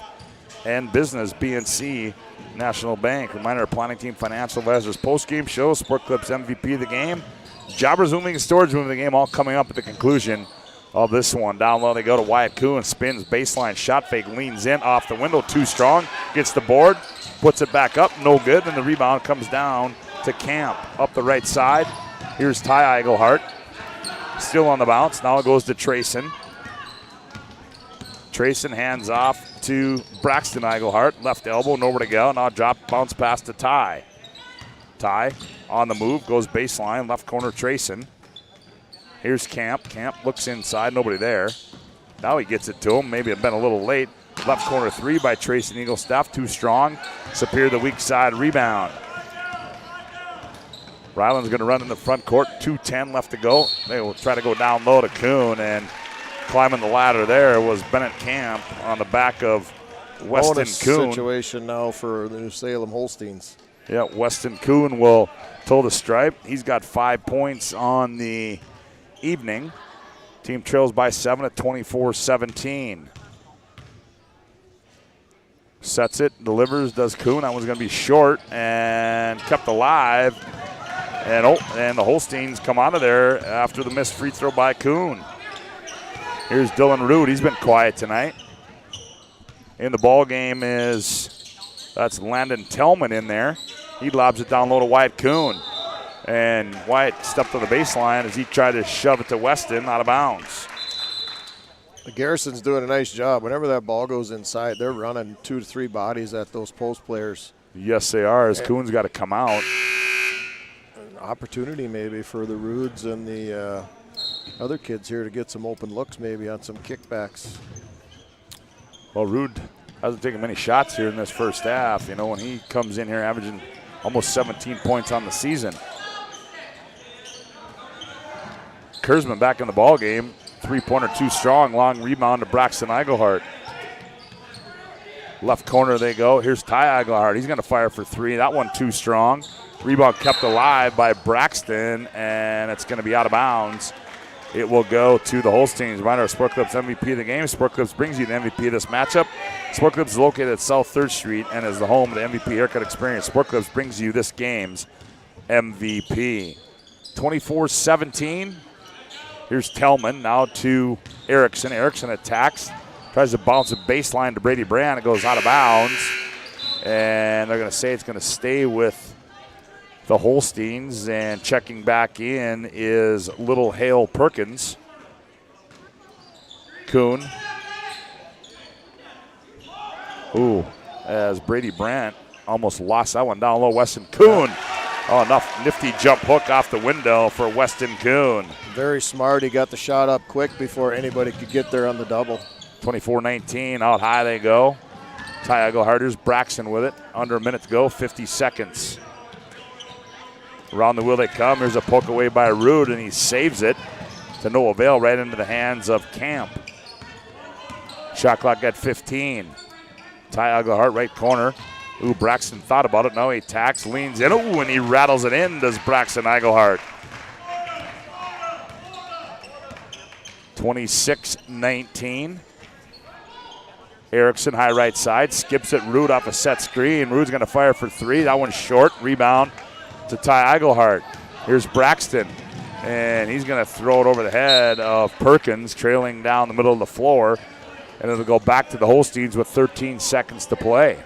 and business. BNC National Bank. Reminder, planning team, financial advisors, post-game show, Sport Clips MVP of the game, Jobbers moving and storage moving the game, all coming up at the conclusion of this one. Down low they go to Wyatt Kuhn, spins, baseline, shot fake, leans in, off the window, too strong, gets the board, puts it back up, no good, and the rebound comes down to Camp up the right side. Here's Ty Eigelhart, still on the bounce. Now it goes to Trayson. Trayson hands off to Braxton Eigelhart, left elbow, nowhere to go. Now bounce pass to Ty. Ty on the move, goes baseline, left corner Trayson. Here's Camp. Camp looks inside, nobody there. Now he gets it to him, maybe it been a little late. Left corner 3 by Trayson Eaglestaff, too strong. Superior the weak side rebound. Ryland's going to run in the front court, 2:10 left to go. They will try to go down low to Kuhn, and climbing the ladder there was Bennett Camp on the back of Weston Kuhn. Situation now for the New Salem Holsteins. Yeah, Weston Kuhn will toe the stripe. He's got 5 points on the evening. Team trails by 7 at 24-17. Sets it, delivers, does Kuhn. That one's going to be short and kept alive. And the Holsteins come out of there after the missed free throw by Kuhn. Here's Dylan Root. He's been quiet tonight. In the ball game that's Landon Tellman in there. He lobs it down low to Wyatt Kuhn. And Wyatt stepped to the baseline as he tried to shove it to Weston out of bounds. The Garrison's doing a nice job. Whenever that ball goes inside, they're running 2 to 3 bodies at those post players. Yes, they are, as Kuhn's got to come out. An opportunity maybe for the Rudes and the other kids here to get some open looks maybe on some kickbacks. Well, Rude hasn't taken many shots here in this first half. You know, when he comes in here averaging almost 17 points on the season. Kurzman back in the ball game. 3-pointer too strong. Long rebound to Braxton Eigelhart. Left corner they go. Here's Ty Eigelhart. He's going to fire for 3. That one too strong. Rebound kept alive by Braxton, and it's going to be out of bounds. It will go to the Holsteins. Reminder, Sport Clips MVP of the game. Sport Clips brings you the MVP of this matchup. Sport Clips is located at South 3rd Street and is the home of the MVP haircut experience. Sport Clips brings you this game's MVP. 24-17. Here's Tellman now to Erickson. Erickson attacks. Tries to bounce a baseline to Brady Brand. It goes out of bounds. And they're going to say it's going to stay with the Holsteins, and checking back in is Little Hale Perkins. Kuhn. Ooh, as Brady Brandt almost lost that one down low. Weston Kuhn. Oh, enough nifty jump hook off the window for Weston Kuhn. Very smart. He got the shot up quick before anybody could get there on the double. 24-19, out high they go. Ty Eigelhart, here's Braxton with it. Under a minute to go, 50 seconds. Around the wheel they come. Here's a poke away by Rude, and he saves it to no avail, right into the hands of Camp. Shot clock at 15. Ty Eigelhart, right corner. Ooh, Braxton thought about it. Now he attacks, leans in. Ooh, and he rattles it in, does Braxton Eigelhart. 26-19. Erickson, high right side, skips it. Rude off a set screen. Rude's going to fire for 3. That one's short. Rebound to Ty Eigelhart. Here's Braxton. And he's going to throw it over the head of Perkins, trailing down the middle of the floor. And it'll go back to the Holsteins with 13 seconds to play.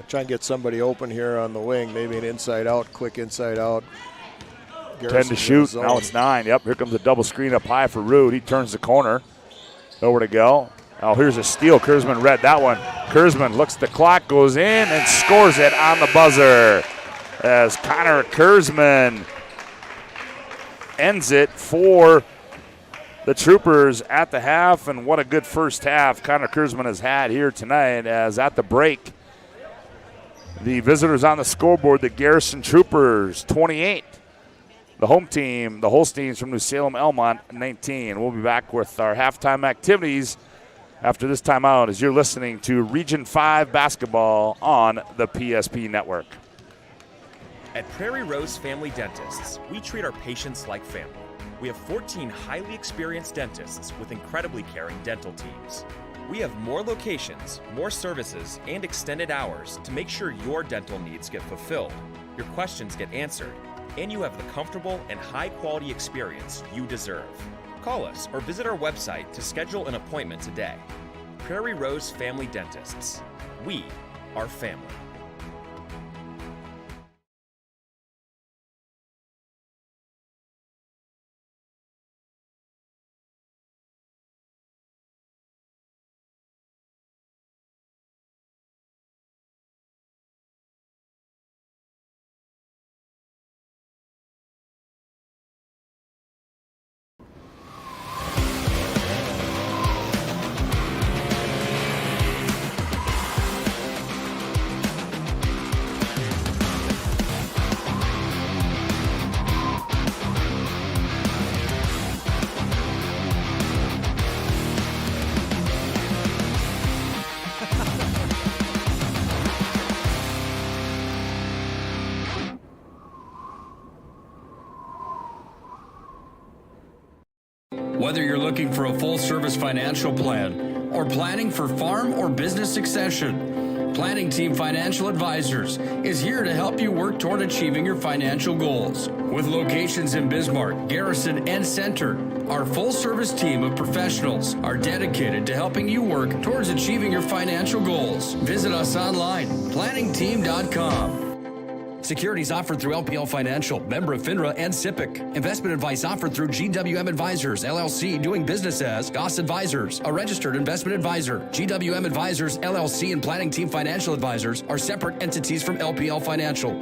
Try and get somebody open here on the wing, maybe an inside out, quick inside out. 10 to shoot. Now it's 9. Yep, here comes a double screen up high for Rude. He turns the corner. Nowhere to go. Oh, here's a steal. Kurzman read that one. Kurzman looks at the clock, goes in, and scores it on the buzzer. As Connor Kurzman ends it for the Troopers at the half. And what a good first half Connor Kurzman has had here tonight, as at the break, the visitors on the scoreboard, the Garrison Troopers, 28. The home team, the Holsteins from New Salem, Elmont, 19. We'll be back with our halftime activities after this timeout as you're listening to Region 5 basketball on the PSP Network. At Prairie Rose Family Dentists, we treat our patients like family. We have 14 highly experienced dentists with incredibly caring dental teams. We have more locations, more services, and extended hours to make sure your dental needs get fulfilled, your questions get answered, and you have the comfortable and high-quality experience you deserve. Call us or visit our website to schedule an appointment today. Prairie Rose Family Dentists. We are family. Whether you're looking for a full-service financial plan or planning for farm or business succession, Planning Team Financial Advisors is here to help you work toward achieving your financial goals. With locations in Bismarck, Garrison, and Center, our full-service team of professionals are dedicated to helping you work towards achieving your financial goals. Visit us online, planningteam.com. Securities offered through LPL Financial, member of FINRA and SIPC. Investment advice offered through GWM Advisors, LLC, doing business as Goss Advisors, a registered investment advisor. GWM Advisors, LLC, and Planning Team Financial Advisors are separate entities from LPL Financial.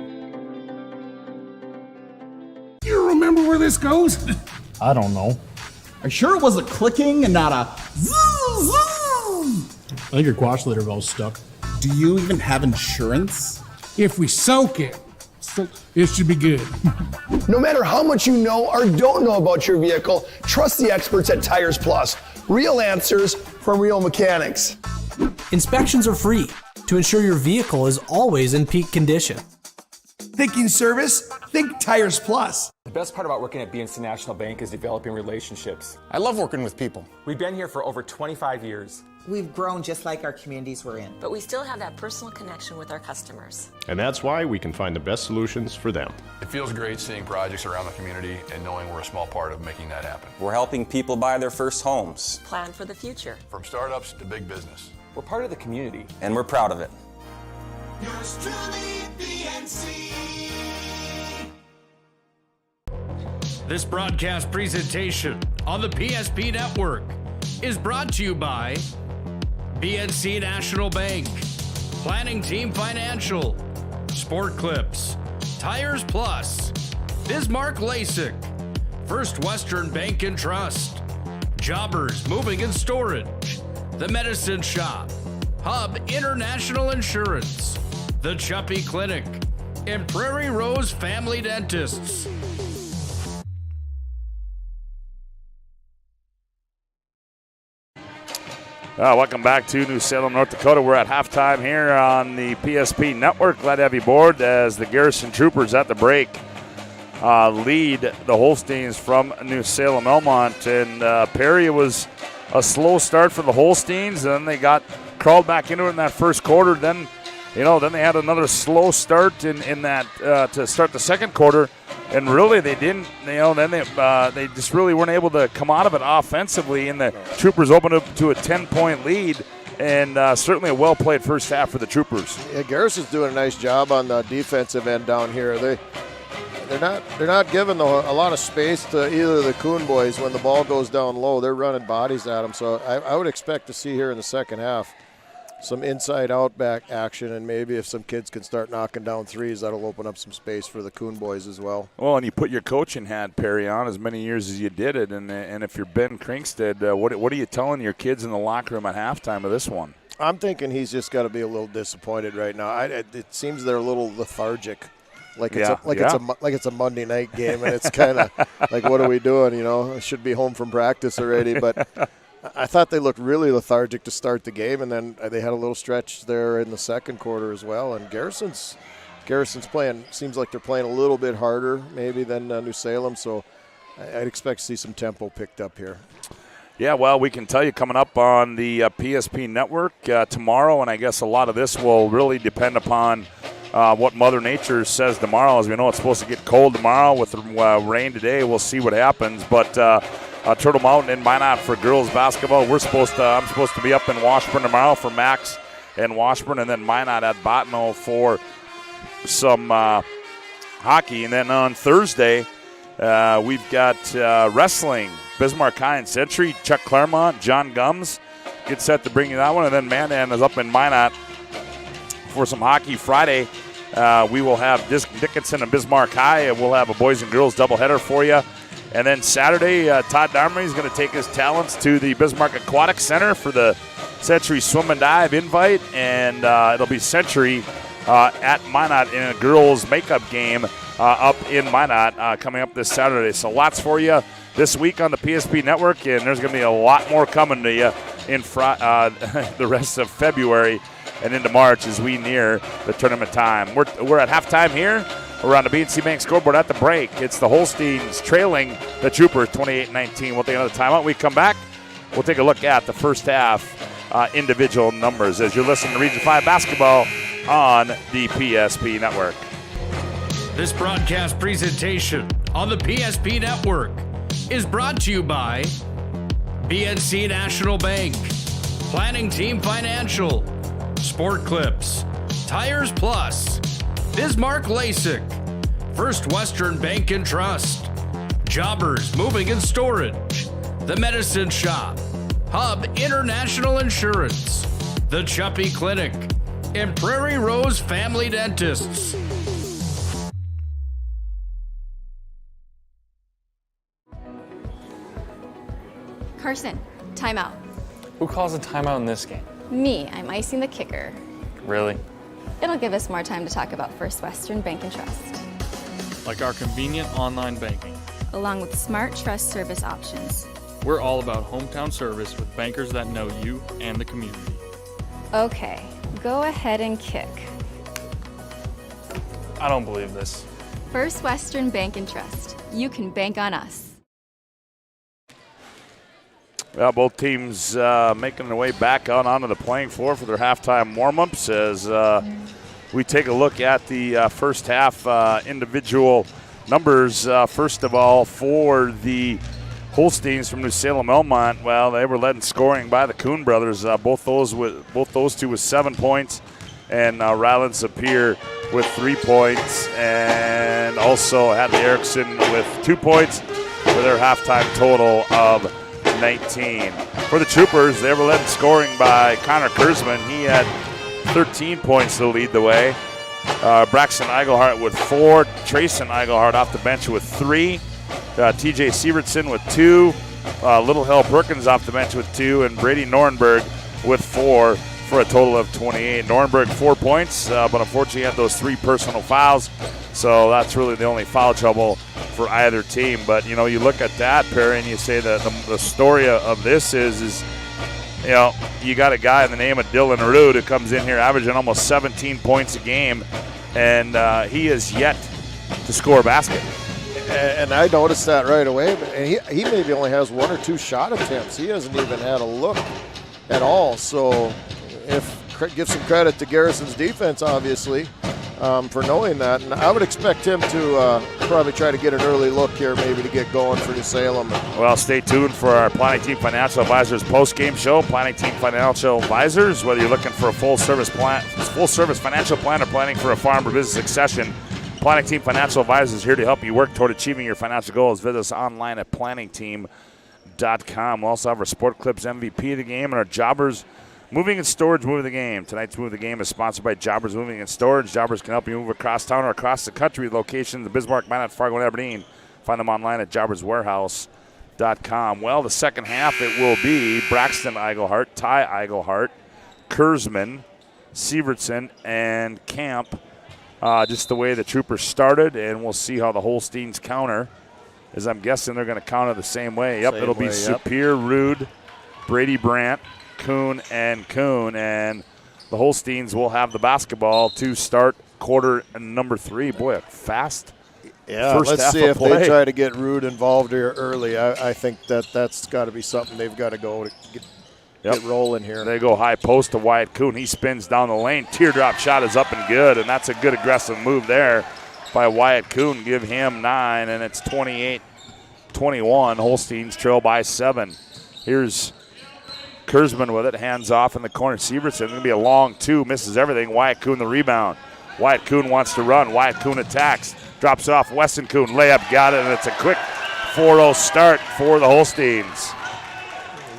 You remember where this goes? I don't know. Are you sure it was a clicking and not a zoom, zoom? I think your quash litter valve's stuck. Do you even have insurance? If we soak it, it should be good. No matter how much you know or don't know about your vehicle, trust the experts at Tires Plus. Real answers from real mechanics. Inspections are free to ensure your vehicle is always in peak condition. Thinking service? Think Tires Plus. The best part about working at BNC National Bank is developing relationships. I love working with people. We've been here for over 25 years. We've grown just like our communities we're in. But we still have that personal connection with our customers. And that's why we can find the best solutions for them. It feels great seeing projects around the community and knowing we're a small part of making that happen. We're helping people buy their first homes. Plan for the future. From startups to big business. We're part of the community. And we're proud of it. Yours truly, BNC. This broadcast presentation on the PSP Network is brought to you by BNC National Bank, Planning Team Financial, Sport Clips, Tires Plus, Bismarck LASIK, First Western Bank and Trust, Jobbers Moving and Storage, The Medicine Shop, Hub International Insurance, The Chuppy Clinic, and Prairie Rose Family Dentists. Welcome back to New Salem, North Dakota. We're at halftime here on the PSP Network. Glad to have you aboard as the Garrison Troopers at the break lead the Holsteins from New Salem, Elmont. And Perry, it was a slow start for the Holsteins, and then they got crawled back into it in that first quarter. Then they had another slow start in that to start the second quarter. And really, they didn't. Then they just really weren't able to come out of it offensively, and the Troopers opened up to a 10-point lead. And certainly a well-played first half for the Troopers. Yeah, Garrison's doing a nice job on the defensive end down here. They're not giving a lot of space to either of the Coon boys when the ball goes down low. They're running bodies at them. So I would expect to see here in the second half some inside-out back action, and maybe if some kids can start knocking down threes, that'll open up some space for the Coon boys as well. Well, and you put your coaching hat, Perry, on as many years as you did it, and if you're Ben Kringsted, what are you telling your kids in the locker room at halftime of this one? I'm thinking he's just got to be a little disappointed right now. It seems they're a little lethargic, it's a Monday night game, and it's kind of like, what are we doing? I should be home from practice already, but. I thought they looked really lethargic to start the game, and then they had a little stretch there in the second quarter as well. And Garrison's playing, seems like they're playing a little bit harder maybe than New Salem, so I'd expect to see some tempo picked up here. Yeah, well, we can tell you coming up on the PSP network tomorrow, and I guess a lot of this will really depend upon what Mother Nature says tomorrow. As we know, it's supposed to get cold tomorrow with rain today. We'll see what happens, but Turtle Mountain in Minot for girls basketball. I'm supposed to be up in Washburn tomorrow for Max and Washburn, and then Minot at Bottineau for some hockey. And then on Thursday, we've got wrestling. Bismarck High and Century, Chuck Claremont, John Gums get set to bring you that one. And then Mandan is up in Minot for some hockey. Friday, we will have Dickinson and Bismarck High, and we'll have a boys and girls doubleheader for you. And then Saturday, Todd Darmery is going to take his talents to the Bismarck Aquatic Center for the Century Swim and Dive invite, and it'll be Century at Minot in a girls' makeup game up in Minot coming up this Saturday. So lots for you this week on the PSP Network, and there's going to be a lot more coming to you in the rest of February and into March as we near the tournament time. We're at halftime here. We're on the B&C Bank scoreboard at the break. It's the Holsteins trailing the Troopers 28-19. We'll take another timeout. We come back. We'll take a look at the first half individual numbers as you're listening to Region 5 basketball on the PSP Network. This broadcast presentation on the PSP Network is brought to you by BNC National Bank, Planning Team Financial, Sport Clips, Tires Plus, Bismarck LASIK, First Western Bank and Trust, Jobbers Moving and Storage, The Medicine Shop, Hub International Insurance, The Chuppy Clinic, and Prairie Rose Family Dentists. Carson, timeout. Who calls a timeout in this game? Me, I'm icing the kicker. Really? It'll give us more time to talk about First Western Bank and Trust. Like our convenient online banking. Along with smart trust service options. We're all about hometown service with bankers that know you and the community. Okay, go ahead and kick. I don't believe this. First Western Bank and Trust. You can bank on us. Well, both teams making their way back out onto the playing floor for their halftime warm-ups as we take a look at the first half individual numbers. First of all, for the Holsteins from New Salem Elmont, well, they were led in scoring by the Kuhn brothers. Both those two with 7 points, and Ryland Sapir with 3 points, and also Hadley Erickson with 2 points for their halftime total of 19. For the Troopers, they were led in scoring by Connor Kurzman. He had 13 points to lead the way. Braxton Eigelhart with 4. Trayson Eigelhart off the bench with 3. TJ Sievertson with 2. Little Hell Perkins off the bench with 2. And Brady Nornberg with 4 for a total of 28. Nornberg 4 points, but unfortunately had those 3 personal fouls. So that's really the only foul trouble for either team. But, you know, you look at that, Perry, and you say that the story of this is, you know, you got a guy in the name of Dylan Rude who comes in here averaging almost 17 points a game, and he is yet to score a basket. And I noticed that right away. And he maybe only has 1 or 2 shot attempts. He hasn't even had a look at all. So give some credit to Garrison's defense, obviously. for knowing that. And I would expect him to probably try to get an early look here, maybe to get going for New Salem. Well, stay tuned for our Planning Team Financial Advisors post-game show. Planning Team Financial Advisors, whether you're looking for a full-service financial plan or planning for a farm or business succession, Planning Team Financial Advisors is here to help you work toward achieving your financial goals. Visit us online at planningteam.com. We'll also have our Sport Clips MVP of the game and our Jobbers Moving and Storage Move of the Game. Tonight's Move of the Game is sponsored by Jobbers Moving and Storage. Jobbers can help you move across town or across the country with locations in Bismarck, Minot, Fargo, and Aberdeen. Find them online at jobberswarehouse.com. Well, the second half it will be Braxton Eigelhart, Ty Eigelhart, Kurzman, Sievertson, and Camp. Just the way the Troopers started, and we'll see how the Holsteins counter, as I'm guessing they're going to counter the same way. Yep, it'll be Superior, Rude, Brady Brandt, Kuhn, and the Holsteins will have the basketball to start quarter number 3. Boy, a fast first let's half see of if play. they try to get Rude involved here early. I think that's got to be something they've got to go to get rolling here. They go high post to Wyatt Kuhn. He spins down the lane. Teardrop shot is up and good, and that's a good aggressive move there by Wyatt Kuhn. Give him 9, and it's 28-21. Holsteins trail by 7. Here's Kurzman with it. Hands off in the corner. Sievertson. Going to be a long 2. Misses everything. Wyatt Kuhn the rebound. Wyatt Kuhn wants to run. Wyatt Kuhn attacks. Drops off. Weston Kuhn. Layup. Got it, and it's a quick 4-0 start for the Holsteins.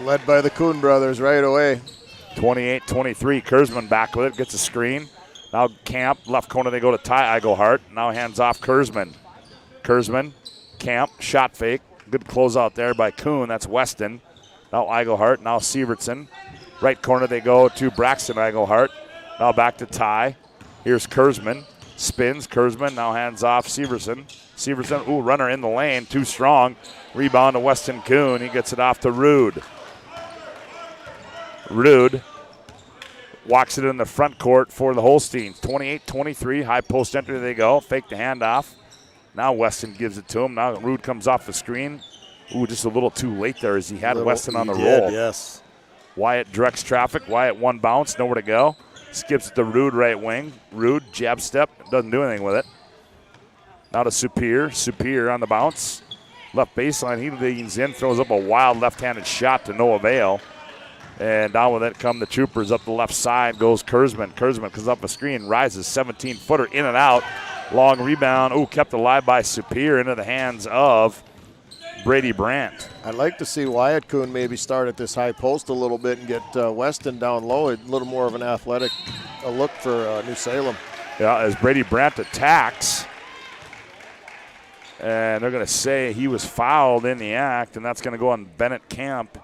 Led by the Kuhn brothers right away. 28-23. Kurzman back with it. Gets a screen. Now Camp. Left corner they go to Ty Eigelhart. Now hands off Kurzman. Camp. Shot fake. Good closeout there by Kuhn. That's Weston. Now Eigelhart. Now Sievertson. Right corner they go to Braxton Eigelhart. Now back to Ty. Here's Kurzman. Spins. Kurzman now hands off Sievertson. Runner in the lane. Too strong. Rebound to Weston Kuhn. He gets it off to Rude. Rude walks it in the front court for the Holsteins. 28-23, high post entry they go. Fake the handoff. Now Weston gives it to him. Now Rude comes off the screen. Just a little too late there as he had Weston on the roll. Yes. Wyatt directs traffic. Wyatt one bounce, nowhere to go. Skips it to Rude right wing. Rude jab step, doesn't do anything with it. Now to Superior on the bounce. Left baseline, he leans in, throws up a wild left-handed shot to no avail. And down with it come the Troopers up the left side. Goes Kurzman. Kurzman comes up a screen, rises 17-footer in and out. Long rebound. Kept alive by Superior into the hands of Brady Brandt. I'd like to see Wyatt Kuhn maybe start at this high post a little bit and get Weston down low. A little more of an athletic look for New Salem. Yeah, as Brady Brandt attacks. And they're going to say he was fouled in the act, and that's going to go on Bennett Camp,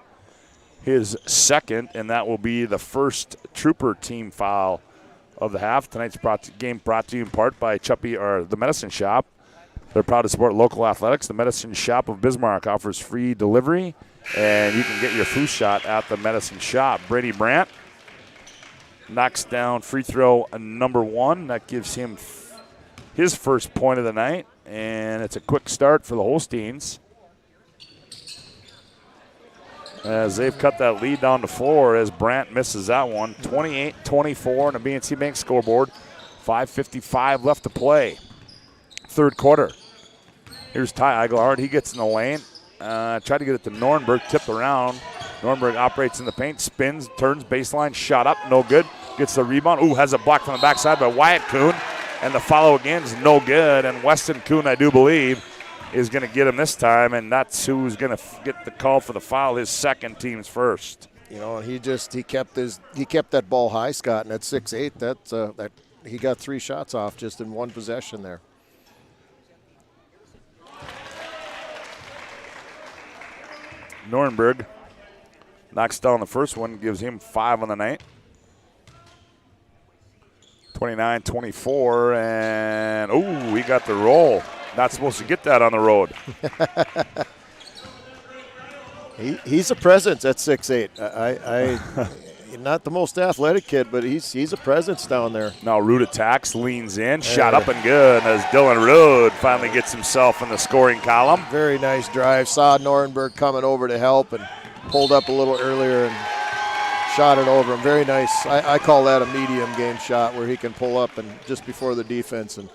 his second, and that will be the first Trooper team foul of the half. Tonight's game brought to you in part by the Medicine Shop. They're proud to support local athletics. The Medicine Shop of Bismarck offers free delivery, and you can get your flu shot at the Medicine Shop. Brady Brandt knocks down free throw number 1. That gives him his first point of the night, and it's a quick start for the Holsteins, as they've cut that lead down to 4 as Brandt misses that one. 28-24 on the BNC Bank scoreboard. 5:55 left to play. Third quarter. Here's Ty Eigelhart. He gets in the lane. Tried to get it to Nornberg. Tipped around. Nornberg operates in the paint. Spins. Turns. Baseline. Shot up. No good. Gets the rebound. Has a block from the backside by Wyatt Kuhn. And the follow again is no good. And Weston Kuhn, I do believe, is going to get him this time, and that's who's going to get the call for the foul, his second, team's first. He kept that ball high, Scott, and at 6'8", that he got 3 shots off just in one possession there. Nornberg knocks down the first one, gives him 5 on the night. 29-24, and he got the roll. Not supposed to get that on the road. He's a presence at 6'8". Not the most athletic kid, but he's a presence down there. Now Rude attacks, leans in, shot up and good as Dylan Rude finally gets himself in the scoring column. Very nice drive. Saw Nornberg coming over to help and pulled up a little earlier and shot it over him. Very nice. I call that a medium game shot where he can pull up and just before the defense and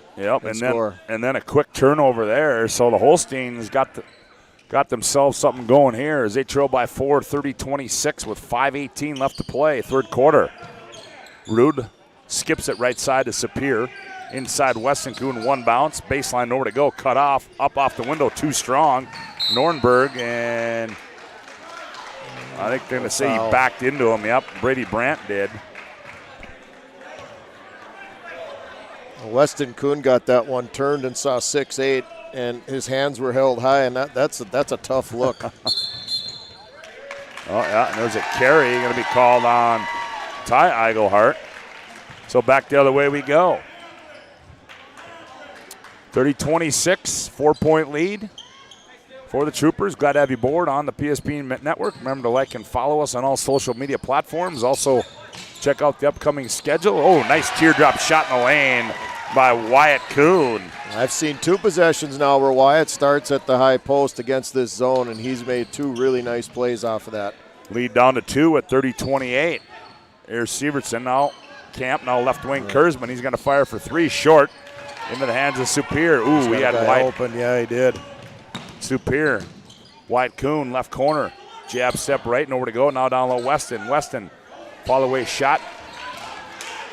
score. And then a quick turnover there. So the Holsteins got themselves something going here as they trail by 4, 30-26 with 5:18 left to play, third quarter. Rude skips it right side to Sapir. Inside Weston Kuhn, one bounce. Baseline nowhere to go. Cut off. Up off the window. Too strong. Nornberg, and I think they're going to say he backed into him. Yep, Brady Brandt did. Weston Kuhn got that one turned and saw 6'8", and his hands were held high, and that's a tough look. Oh, yeah, and there's a carry going to be called on Ty Eigelhart. So back the other way we go. 30-26, 4-point lead for the Troopers. Glad to have you aboard on the PSP Network. Remember to like and follow us on all social media platforms. Also, check out the upcoming schedule. Oh, nice teardrop shot in the lane by Wyatt Kuhn. I've seen 2 possessions now where Wyatt starts at the high post against this zone, and he's made 2 really nice plays off of that. Lead down to 2 at 30-28. Here's Sievertson now. Camp now left wing Kurzman. He's going to fire for 3 short into the hands of Superior. Ooh, he had White open. Yeah, he did. Superior. Wyatt Kuhn left corner. Jab step right, nowhere to go. Now down low Weston. Weston, fall away shot.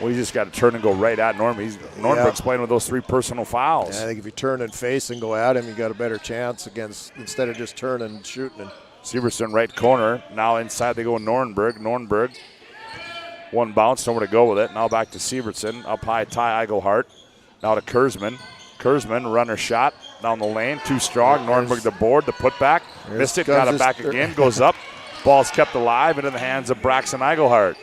Well, you just got to turn and go right at Norman. Nornberg's playing with those 3 personal fouls. Yeah, I think if you turn and face and go at him, you got a better chance instead of just turning and shooting. And Severson right corner. Now inside they go Nornberg. Nornberg, one bounce, nowhere to go with it. Now back to Severson. Up high, Ty Eigelhart. Now to Kurzman. Kurzman, runner shot down the lane. Too strong. Nornberg the board, the putback. Missed it, got it back again. Goes up. Ball's kept alive into the hands of Braxton Eigelhart.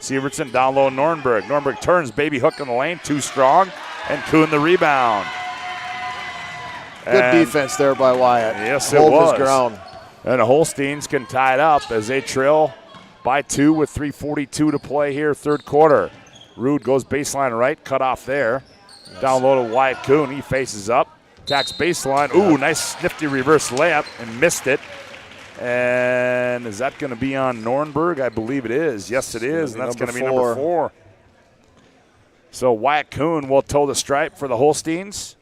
Severson down low Nornberg. Nornberg turns, baby hook in the lane. Too strong. And Kuhn the rebound. Good defense there by Wyatt. Yes, it was. Hold his ground. And the Holsteins can tie it up as they trail by 2 with 3:42 to play here, third quarter. Rude goes baseline right, cut off there. Down low to Wyatt Kuhn. He faces up, attacks baseline. Ooh, nice nifty reverse layup and missed it. And is that going to be on Nornberg? I believe it is. Yes, it is, and that's going to be number 4. So Wyatt Kuhn will toe the stripe for the Holsteins.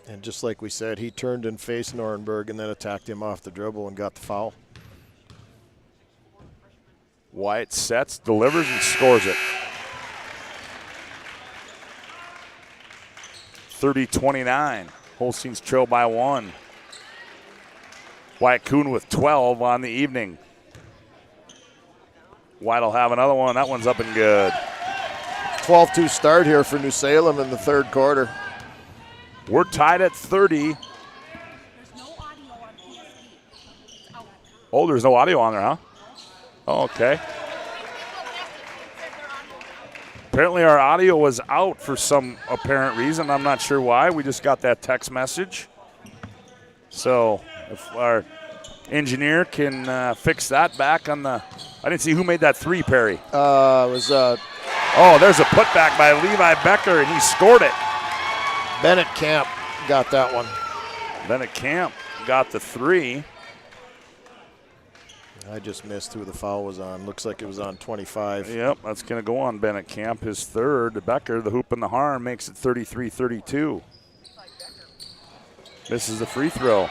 And just like we said, he turned and faced Nornberg and then attacked him off the dribble and got the foul. Wyatt sets, delivers, and scores it. 30-29. Holsteins trail by 1. Wyatt Kuhn with 12 on the evening. Wyatt will have another one. That one's up and good. 12-2 start here for New Salem in the third quarter. We're tied at 30. Oh, there's no audio on there, huh? Oh, okay. Apparently our audio was out for some apparent reason. I'm not sure why. We just got that text message. So if our engineer can fix that back on the – I didn't see who made that 3, Perry. It was oh, there's a putback by Levi Becker, and he scored it. Bennett Camp got that one. Bennett Camp got the 3. I just missed who the foul was on. Looks like it was on 25. Yep, that's going to go on Bennett Camp, his 3rd. Becker, the hoop and the harm, makes it 33-32. Misses the free throw.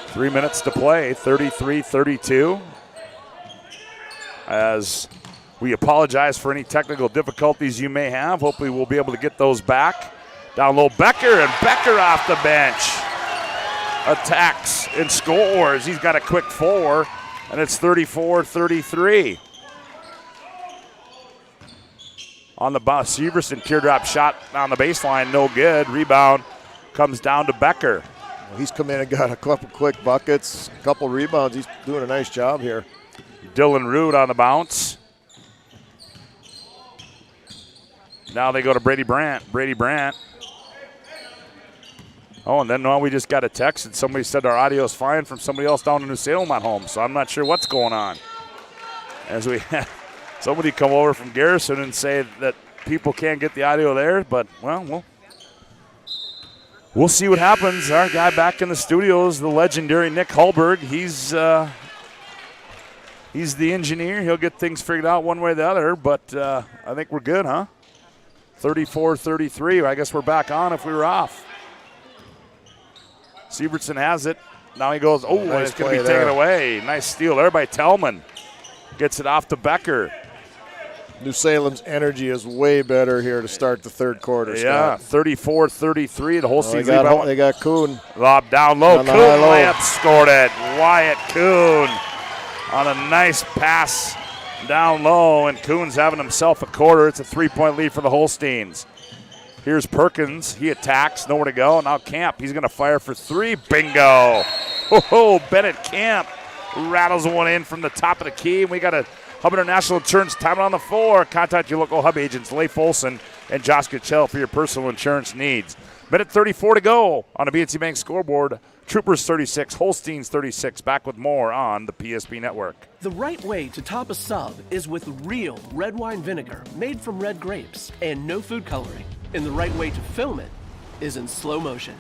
3 minutes to play, 33-32. As we apologize for any technical difficulties you may have. Hopefully we'll be able to get those back. Down low, Becker, and Becker off the bench. Attacks and scores. He's got a quick 4, and it's 34-33. On the bounce, Severson teardrop shot on the baseline, no good. Rebound comes down to Becker. He's come in and got a couple quick buckets, a couple rebounds. He's doing a nice job here. Dylan Rude on the bounce. Now they go to Brady Brandt. Brady Brandt. Oh, and then now we just got a text and somebody said our audio is fine from somebody else down in New Salem at home. So I'm not sure what's going on. As we had somebody come over from Garrison and say that people can't get the audio there, but well, we'll see what happens. Our guy back in the studios, the legendary Nick Hallberg, he's He's the engineer. He'll get things figured out one way or the other, but I think we're good, huh? 34-33. I guess we're back on if we were off. Sievertson has it. Now he goes, nice it's going to be play taken there. away. Nice steal there by Tellman. Gets it off to Becker. New Salem's energy is way better here to start the third quarter. Yeah, Scott. 34-33. The whole They season. got Kuhn. Lob down low. On the Kuhn high low. layup scored it. Wyatt Kuhn on a nice pass down low, and Kuhn's having himself a quarter. It's a 3-point lead for the Holsteins. Here's Perkins. He attacks. Nowhere to go. Now Camp. He's going to fire for three. Bingo. Oh, Bennett Camp rattles one in from the top of the key. We got a Hub International Insurance time on the floor. Contact your local Hub agents, Leif Olson and Josh Kitchell, for your personal insurance needs. Minute 34 to go on a BNC Bank scoreboard. Troopers 36, Holsteins 36. Back with more on the PSP Network. The right way to top a sub is with real red wine vinegar made from red grapes and no food coloring. And the right way to film it is in slow motion.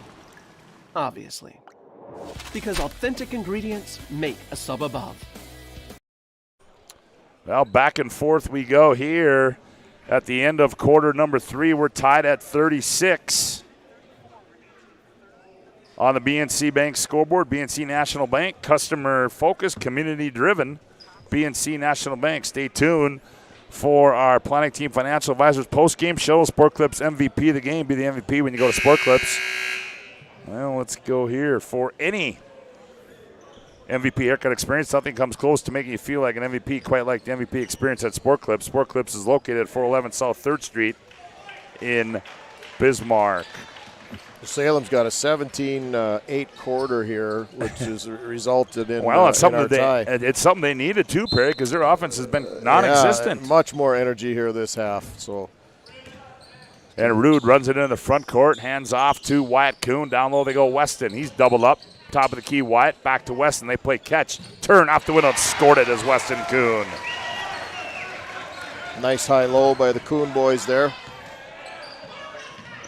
Obviously. Because authentic ingredients make a sub above. Well, back and forth we go here at the end of quarter number 3. We're tied at 36 on the BNC Bank scoreboard. BNC National Bank, customer focused, community driven. BNC National Bank. Stay tuned for our Planning Team Financial Advisors post-game show. Sport Clips MVP of the game. Be the MVP when you go to Sport Clips. Well, let's go here for any MVP haircut experience. Nothing comes close to making you feel like an MVP, quite like the MVP experience at Sport Clips. Sport Clips is located at 411 South 3rd Street in Bismarck. Salem's got a 17-8 quarter here, which has resulted in it's something in our tie. it's something they needed too, Perry, because their offense has been non-existent. Yeah, much more energy here this half. So, and Rude runs it into the front court, hands off to Wyatt Kuhn. Down low they go Weston. He's doubled up. Top of the key, Wyatt back to Weston. They play catch. Turn off the window and scored it as Weston Kuhn. Nice high-low by the Kuhn boys there.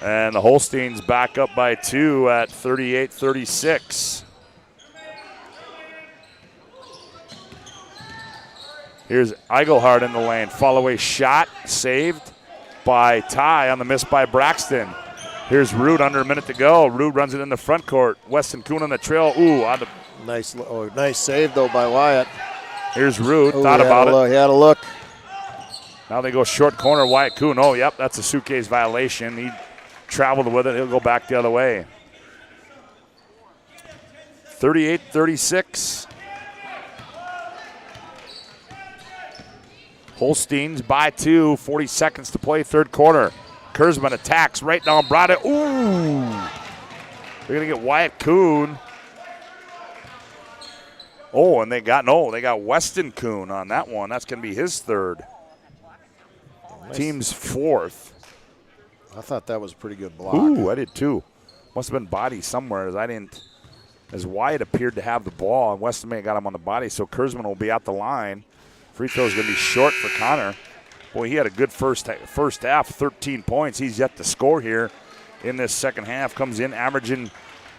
And the Holsteins back up by 2 at 38-36. Here's Eigelhard in the lane. Fall-away shot saved by Ty on the miss by Braxton. Here's Rude, under a minute to go. Rude runs it in the front court. Weston Kuhn on the trail. On the nice save though by Wyatt. Here's Rude. Thought about it. He had a look. Now they go short corner. Wyatt Kuhn. Yep, that's a suitcase violation. He traveled with it. He'll go back the other way. 38-36. Holsteins by 2. 40 seconds to play, third quarter. Kurzman attacks right down Brada. Ooh! They're going to get Wyatt Kuhn. And they got Weston Kuhn on that one. That's going to be his third. Nice. Team's fourth. I thought that was a pretty good block. Ooh, I did too. Must have been body somewhere as Wyatt appeared to have the ball, and Weston may have got him on the body, so Kurzman will be at the line. Free throw is going to be short for Connor. Boy, he had a good first half, 13 points. He's yet to score here in this second half. Comes in averaging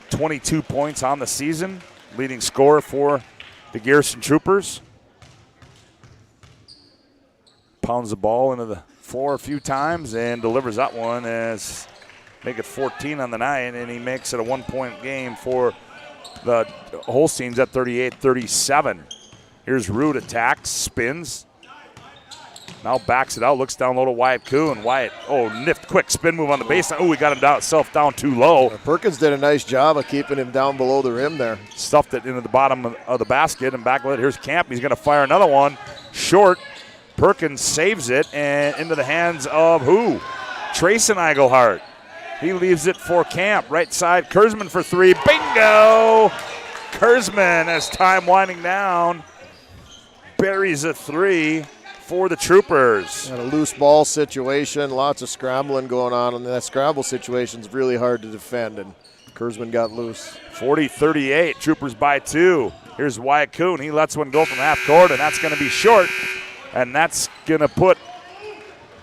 22 points on the season, leading scorer for the Garrison Troopers. Pounds the ball into the floor a few times and delivers that one as make it 14 on the night, and he makes it a 1-point game for the Holsteins at 38-37. Here's Rude, attacks, spins. Now backs it out, looks down low to Wyatt Kuhn. Wyatt, nift, quick spin move on the baseline. He got himself down too low. Perkins did a nice job of keeping him down below the rim there. Stuffed it into the bottom of the basket and back with it. Here's Camp. He's going to fire another one. Short. Perkins saves it and into the hands of who? Trayson Eigelhart. He leaves it for Camp. Right side, Kurzman for three. Bingo! Kurzman, as time winding down, buries a three for the Troopers. And a loose ball situation, lots of scrambling going on, and that scramble situation is really hard to defend, and Kurzman got loose. 40-38, Troopers by 2. Here's Wyatt Kuhn. He lets one go from half court, and that's going to be short, and that's going to put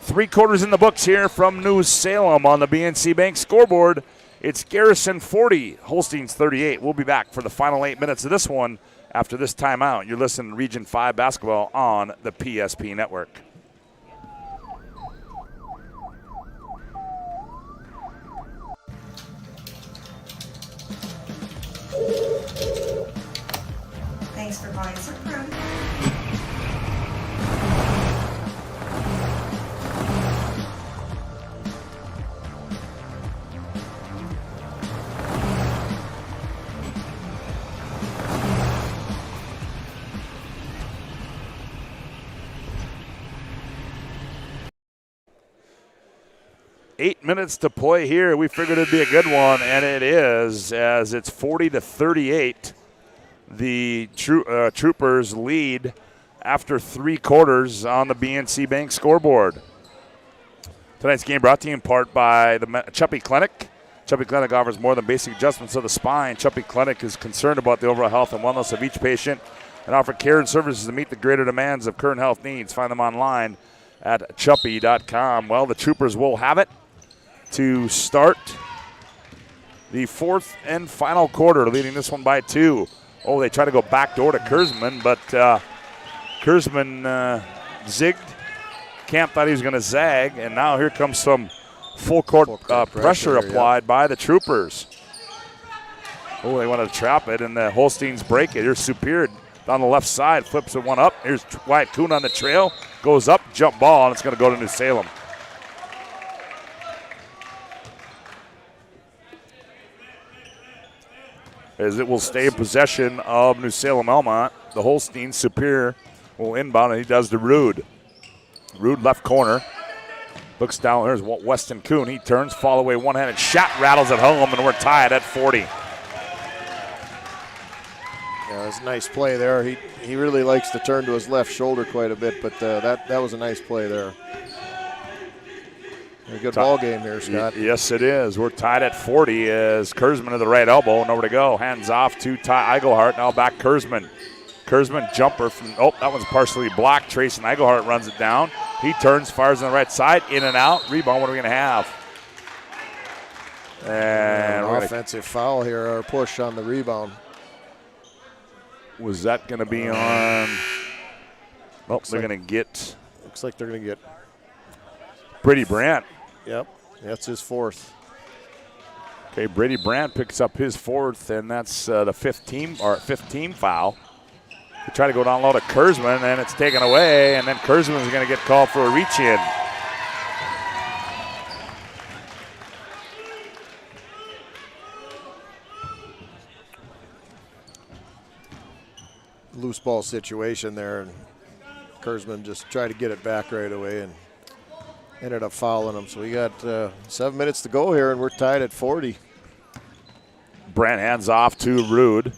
3 quarters in the books here from New Salem on the BNC Bank scoreboard. It's Garrison 40, Holsteins 38. We'll be back for the final 8 minutes of this one After this timeout, you're listening to Region 5 basketball on the PSP Network. Thanks for buying some prune. Eight minutes to play here. We figured it'd be a good one, and it is, as it's 40-38. The Troopers lead after 3 quarters on the BNC Bank scoreboard. Tonight's game brought to you in part by the Chuppy Clinic. Chuppy Clinic offers more than basic adjustments of the spine. Chuppy Clinic is concerned about the overall health and wellness of each patient and offer care and services to meet the greater demands of current health needs. Find them online at chuppy.com. Well, the Troopers will have it to start the 4th and final quarter, leading this one by 2. Oh, they try to go backdoor to Kurzman, but Kurzman zigged. Camp thought he was going to zag, and now here comes some full court pressure applied by the Troopers. Oh, they want to trap it, and the Holsteins break it. Here's Superior on the left side, flips it one up. Here's Wyatt Kuhn on the trail, goes up, jump ball, and it's going to go to New Salem. As it will stay in possession of New Salem Elmont. The Holstein Superior will inbound, and he does to Rude. Rude left corner. Looks down. There's Weston Kuhn. He turns, fall away, one-handed shot, rattles it home, and we're tied at 40. Yeah, it was a nice play there. He really likes to turn to his left shoulder quite a bit, but that was a nice play there. A good ball game here, Scott. Yes, it is. We're tied at 40 as Kurzman to the right elbow. Nowhere to go. Hands off to Ty Eigelhart. Now back Kurzman. Kurzman jumper from, that one's partially blocked. Trayson Eigelhart runs it down. He turns, fires on the right side, in and out. Rebound, what are we going to have? And an offensive foul here, or push on the rebound. Was that going to be on? Oh, they're going to get. Looks like they're going to get Brady Brandt. Yep, that's his 4th. Okay, Brady Brandt picks up his 4th, and that's the 5th team foul. They try to go down low to Kurzman, and it's taken away, and then Kurzman's going to get called for a reach-in. Loose ball situation there, and Kurzman just tried to get it back right away and ended up fouling him. So we got 7 minutes to go here, and we're tied at 40. Brandt hands off to Rude.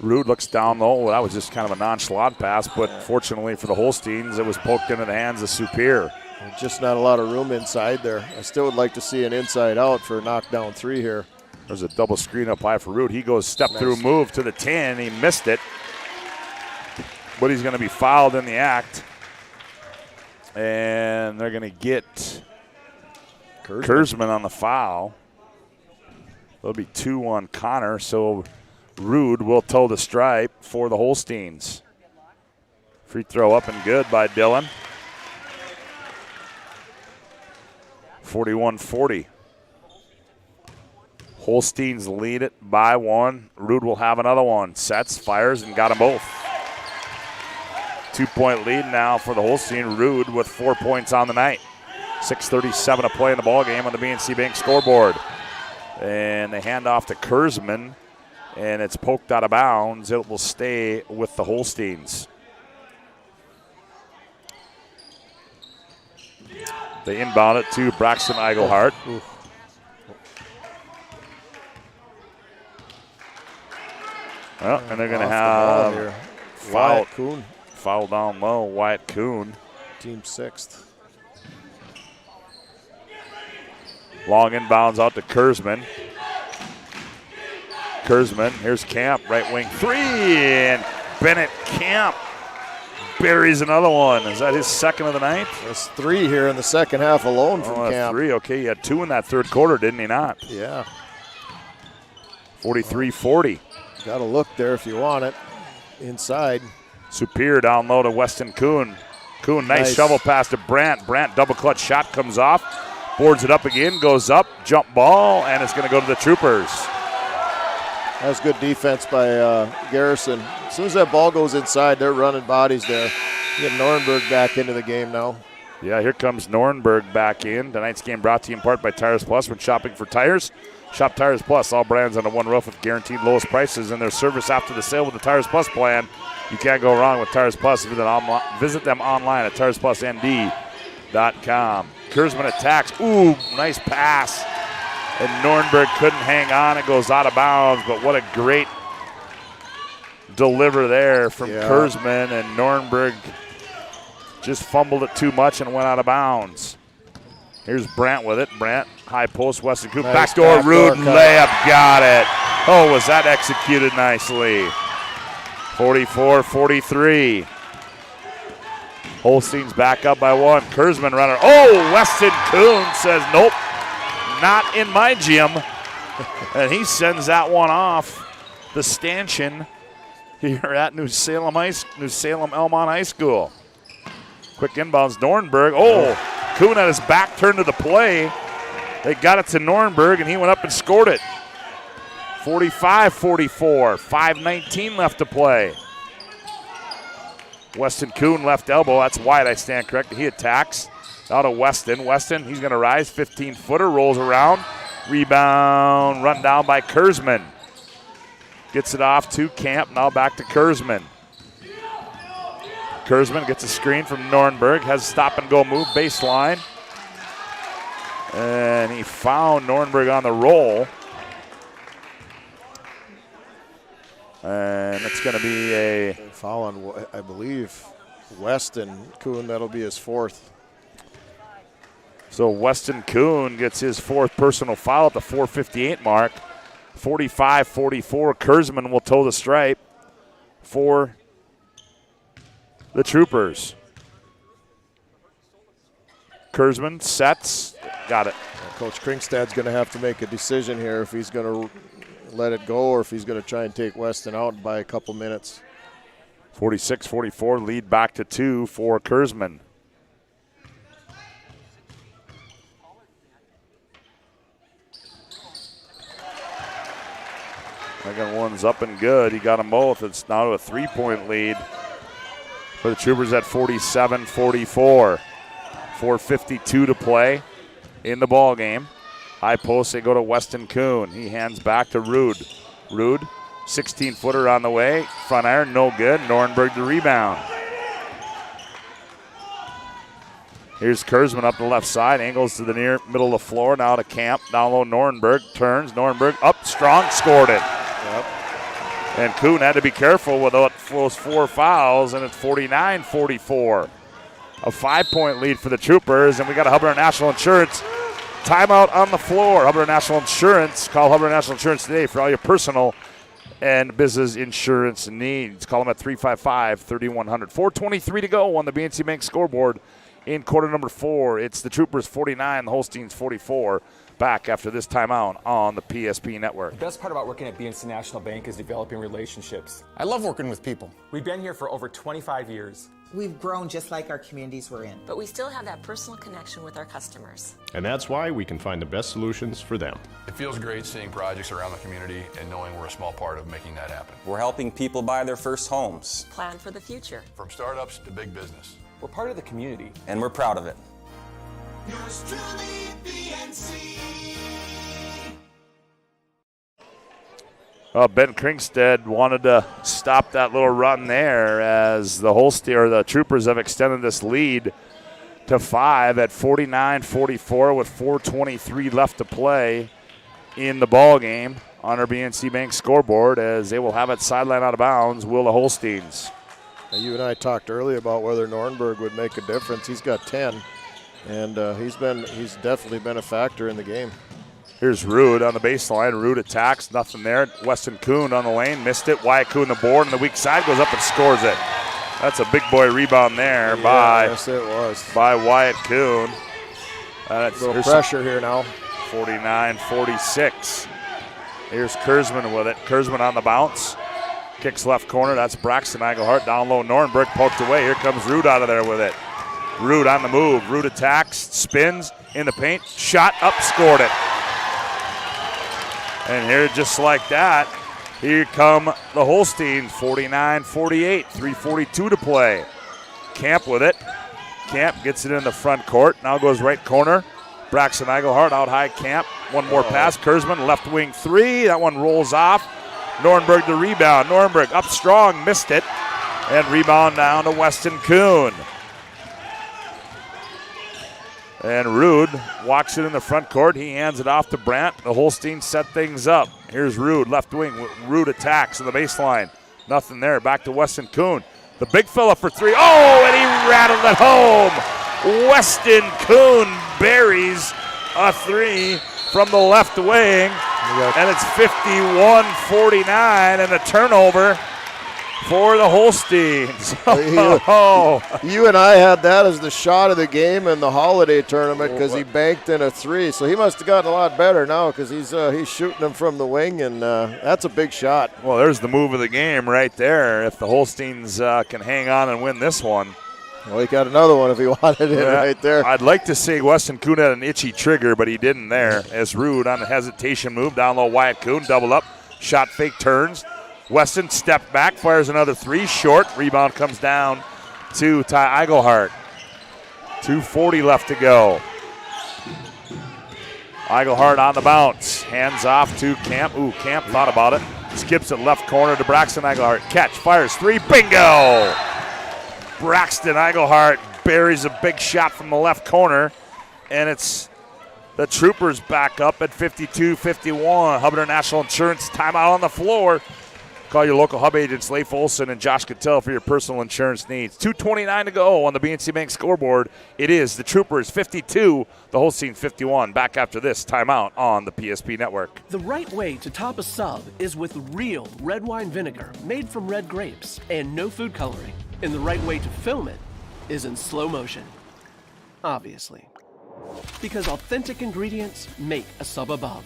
Rude looks down low. That was just kind of a nonchalant pass, but fortunately for the Holsteins, it was poked into the hands of Superior. Just not a lot of room inside there. I still would like to see an inside out for a knockdown 3 here. There's a double screen up high for Rude. He goes step through move to the 10. He missed it, but he's going to be fouled in the act. And they're going to get Kurzman on the foul. There'll be 2 on Connor, so Rude will toe the stripe for the Holsteins. Free throw up and good by Dillon. 41-40. Holsteins lead it by 1. Rude will have another one. Sets, fires, and got them both. 2-point lead now for the Holstein. Rude with 4 points on the night. 6:37 to play in the ballgame on the BNC Bank scoreboard. And they hand off to Kurzman, and it's poked out of bounds. It will stay with the Holsteins. They inbound it to Braxton Eigelhart. Well, and they're going to have Wyatt Kuhn. Foul down low, Wyatt Kuhn. Team 6th. Long inbounds out to Kurzman. Kurzman, here's Camp, right wing 3, and Bennett Camp buries another one. Is that his 2nd of the night? That's 3 here in the second half alone from Camp. 3, okay, he had 2 in that 3rd quarter, didn't he not? Yeah. 43-40. Got to look there if you want it. inside. Superior down low to Weston Kuhn. Kuhn, nice shovel pass to Brandt. Brandt, double clutch shot comes off. Boards it up again, goes up, jump ball, and it's going to go to the Troopers. That was good defense by Garrison. As soon as that ball goes inside, they're running bodies there. Get Nornberg back into the game now. Yeah, here comes Nornberg back in. Tonight's game brought to you in part by Tires Plus. When shopping for tires, shop Tires Plus. All brands under one roof with guaranteed lowest prices and their service after the sale with the Tires Plus plan. You can't go wrong with Tires Plus. Visit them online at TiresPlusND.com. Kurzman attacks. Ooh, nice pass. And Nornberg couldn't hang on. It goes out of bounds, but what a great deliver there from Kurzman, and Nornberg just fumbled it too much and went out of bounds. Here's Brandt with it. Brandt, high post, Weston Coop. Nice backdoor Rudin layup, got it. Oh, was that executed nicely. 44-43. Holstein's back up by one. Kurzman runner. Oh, Weston Kuhn says, nope, not in my gym. And he sends that one off the stanchion here at New Salem Elmont High School. Quick inbounds, Nornberg. Oh, Kuhn had his back turned to the play. They got it to Nornberg, and he went up and scored it. 45-44, 5:19 left to play. Weston Kuhn left elbow. That's wide, I stand corrected. He attacks. Now to Weston. Weston, he's going to rise. 15-footer, rolls around. Rebound, run down by Kurzman. Gets it off to Camp. Now back to Kurzman. Kurzman gets a screen from Nornberg. Has a stop-and-go move, baseline. And he found Nornberg on the roll. And it's going to be a foul on, I believe, Weston Kuhn. That'll be his fourth. So Weston Kuhn gets his fourth personal foul at the 4:58 mark. 45-44. Kurzman will toe the stripe for the Troopers. Kurzman sets. Got it. Coach Kringstad's going to have to make a decision here if he's going to let it go or if he's going to try and take Weston out by a couple minutes. 46-44, lead back to 2 for Kurzman. Second one's up and good. He got them both. It's now to a 3-point lead for the Troopers at 47-44. 4:52 to play in the ball game. High post, they go to Weston Kuhn. He hands back to Rude. Rude, 16-footer on the way. Front iron, no good. Nornberg the rebound. Here's Kurzman up the left side. Angles to the near middle of the floor. Now to Camp. Down low, Nornberg. Turns. Nornberg up strong. Scored it. Yep. And Kuhn had to be careful with those 4 fouls, and it's 49-44. A 5-point lead for the Troopers, and we got a Hubbard National Insurance timeout on the floor. Hubbard National Insurance. Call Hubbard National Insurance today for all your personal and business insurance needs. Call them at 355-3100. 4:23 to go on the BNC Bank scoreboard in quarter number 4. It's the Troopers 49, the Holsteins 44. Back after this timeout on the PSP network. The best part about working at BNC National Bank is developing relationships. I love working with people. We've been here for over 25 years. We've grown just like our communities we're in. But we still have that personal connection with our customers. And that's why we can find the best solutions for them. It feels great seeing projects around the community and knowing we're a small part of making that happen. We're helping people buy their first homes. Plan for the future. From startups to big business. We're part of the community. And we're proud of it. Yours truly, BNC. Ben Kringstad wanted to stop that little run there as the Troopers have extended this lead to 5 at 49-44 with 4:23 left to play in the ball game on our BNC Bank scoreboard, as they will have it sideline out of bounds. Will the Holsteins. Now, you and I talked earlier about whether Nornberg would make a difference. He's got 10, and he's definitely been a factor in the game. Here's Rude on the baseline. Rude attacks, nothing there. Weston Kuhn on the lane, missed it. Wyatt Kuhn the board, and the weak side goes up and scores it. That's a big boy rebound there yes, it was. by Wyatt Kuhn. A little pressure here now. 49-46. Here's Kurzman with it. Kurzman on the bounce. Kicks left corner. That's Braxton Eigelhart. Down low, Nornberg poked away. Here comes Rude out of there with it. Rude on the move. Rude attacks, spins in the paint. Shot up, scored it. And here, just like that, here come the Holsteins, 49-48, 3:42 to play. Camp with it. Camp gets it in the front court. Now goes right corner. Braxton Eigelhart out high, Camp. One more pass. Kurzman, left wing three. That one rolls off. Nornberg the rebound. Nornberg up strong, missed it. And rebound down to Weston Kuhn. And Rude walks it in the front court. He hands it off to Brandt. The Holsteins set things up. Here's Rude, left wing. Rude attacks on the baseline. Nothing there. Back to Weston Kuhn. The big fella for three. Oh, and he rattled it home. Weston Kuhn buries a three from the left wing. And it's 51-49 and a turnover for the Holsteins. You and I had that as the shot of the game in the holiday tournament because he banked in a three. So he must have gotten a lot better now because he's shooting them from the wing, and that's a big shot. Well, there's the move of the game right there. If the Holsteins can hang on and win this one. Well, he got another one if he wanted it right there. I'd like to say Weston Kuhn had an itchy trigger, but he didn't there. As Rude on the hesitation move, down low Wyatt Kuhn, double up, shot fake turns. Weston step back, fires another three, short. Rebound comes down to Ty Eigelhart. 2:40 left to go. Eigelhart on the bounce, hands off to Camp. Ooh, Camp thought about it. Skips it left corner to Braxton Eigelhart. Catch, fires three, bingo! Braxton Eigelhart buries a big shot from the left corner, and it's the Troopers back up at 52-51. Hub International Insurance timeout on the floor. Call your local Hub agents, Leif Olson and Josh Cattell, for your personal insurance needs. 2:29 to go on the BNC Bank scoreboard. It is the Troopers 52, the Holsteins 51. Back after this timeout on the PSP Network. The right way to top a sub is with real red wine vinegar made from red grapes and no food coloring. And the right way to film it is in slow motion. Obviously. Because authentic ingredients make a sub above.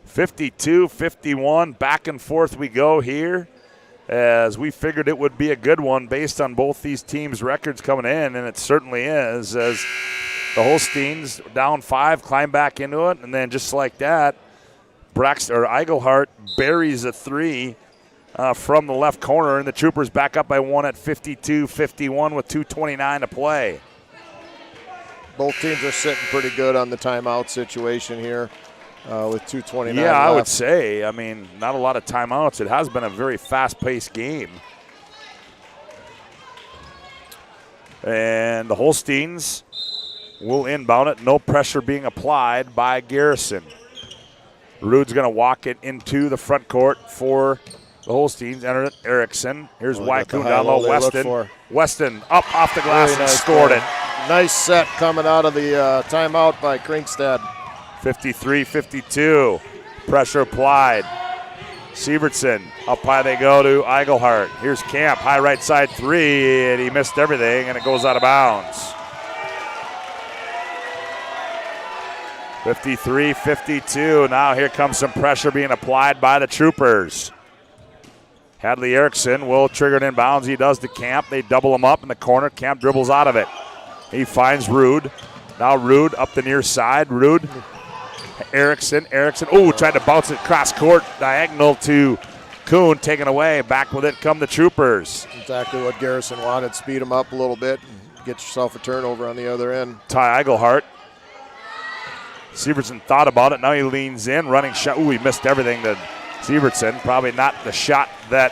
52-51, back and forth we go here, as we figured it would be a good one based on both these teams' records coming in, and it certainly is, as the Holsteins down 5 climb back into it, and then just like that, Eigelhart buries a three from the left corner, and the Troopers back up by 1 at 52-51 with 2:29 to play. Both teams are sitting pretty good on the timeout situation here. With 2:29 Yeah, left. I would say. I mean, not a lot of timeouts. It has been a very fast-paced game. And the Holsteins will inbound it. No pressure being applied by Garrison. Rude's going to walk it into the front court for the Holsteins. Enter it, Erickson. Here's Waikun down low, Weston. Weston up off the glass and scored it. Nice set coming out of the timeout by Krinkstad. 53-52. Pressure applied. Sievertson, up high they go to Eigelhart. Here's Camp, high right side three, and he missed everything, and it goes out of bounds. 53-52. Now here comes some pressure being applied by the Troopers. Hadley Erickson will trigger it in bounds. He does to Camp. They double him up in the corner. Camp dribbles out of it. He finds Rude. Now Rude up the near side. Rude. Erickson, tried to bounce it cross court, diagonal to Kuhn, taken away. Back with it come the Troopers. Exactly what Garrison wanted. Speed him up a little bit and get yourself a turnover on the other end. Ty Eigelhart. Sievertson thought about it. Now he leans in, running shot. Ooh, he missed everything to Sievertson. Probably not the shot that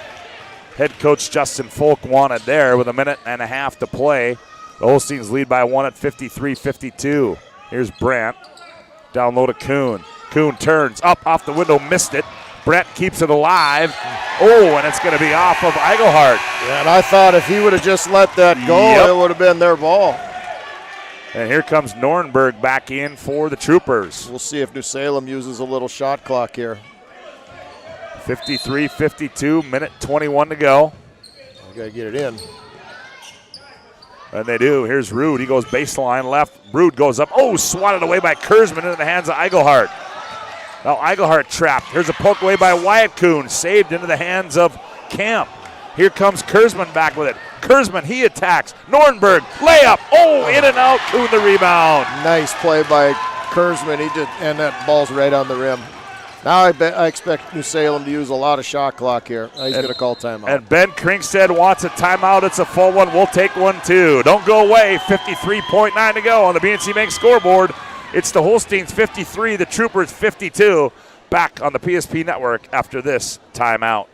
head coach Justin Folk wanted there with a minute and a half to play. The Holsteins lead by 1 at 53-52. Here's Brandt. Down low to Kuhn. Kuhn turns up off the window, missed it. Brett keeps it alive. Oh, and it's going to be off of Eigelhart. Yeah, and I thought if he would have just let that go, it would have been their ball. And here comes Nornberg back in for the Troopers. We'll see if New Salem uses a little shot clock here. 53-52, minute 21 to go. You got to get it in. And they do. Here's Rude. He goes baseline left. Rude goes up. Oh, swatted away by Kurzman into the hands of Eigelhart. Now Eigelhart trapped. Here's a poke away by Wyatt Kuhn. Saved into the hands of Camp. Here comes Kurzman back with it. Kurzman, he attacks. Nordenberg, layup. Oh, in and out. Kuhn the rebound. Nice play by Kurzman. And that ball's right on the rim. Now I expect New Salem to use a lot of shot clock here. He's going to call timeout. And Ben Kringsted wants a timeout. It's a full one. We'll take one too. Don't go away. 53.9 to go on the BNC Bank scoreboard. It's the Holsteins 53, the Troopers 52. Back on the PSP network after this timeout.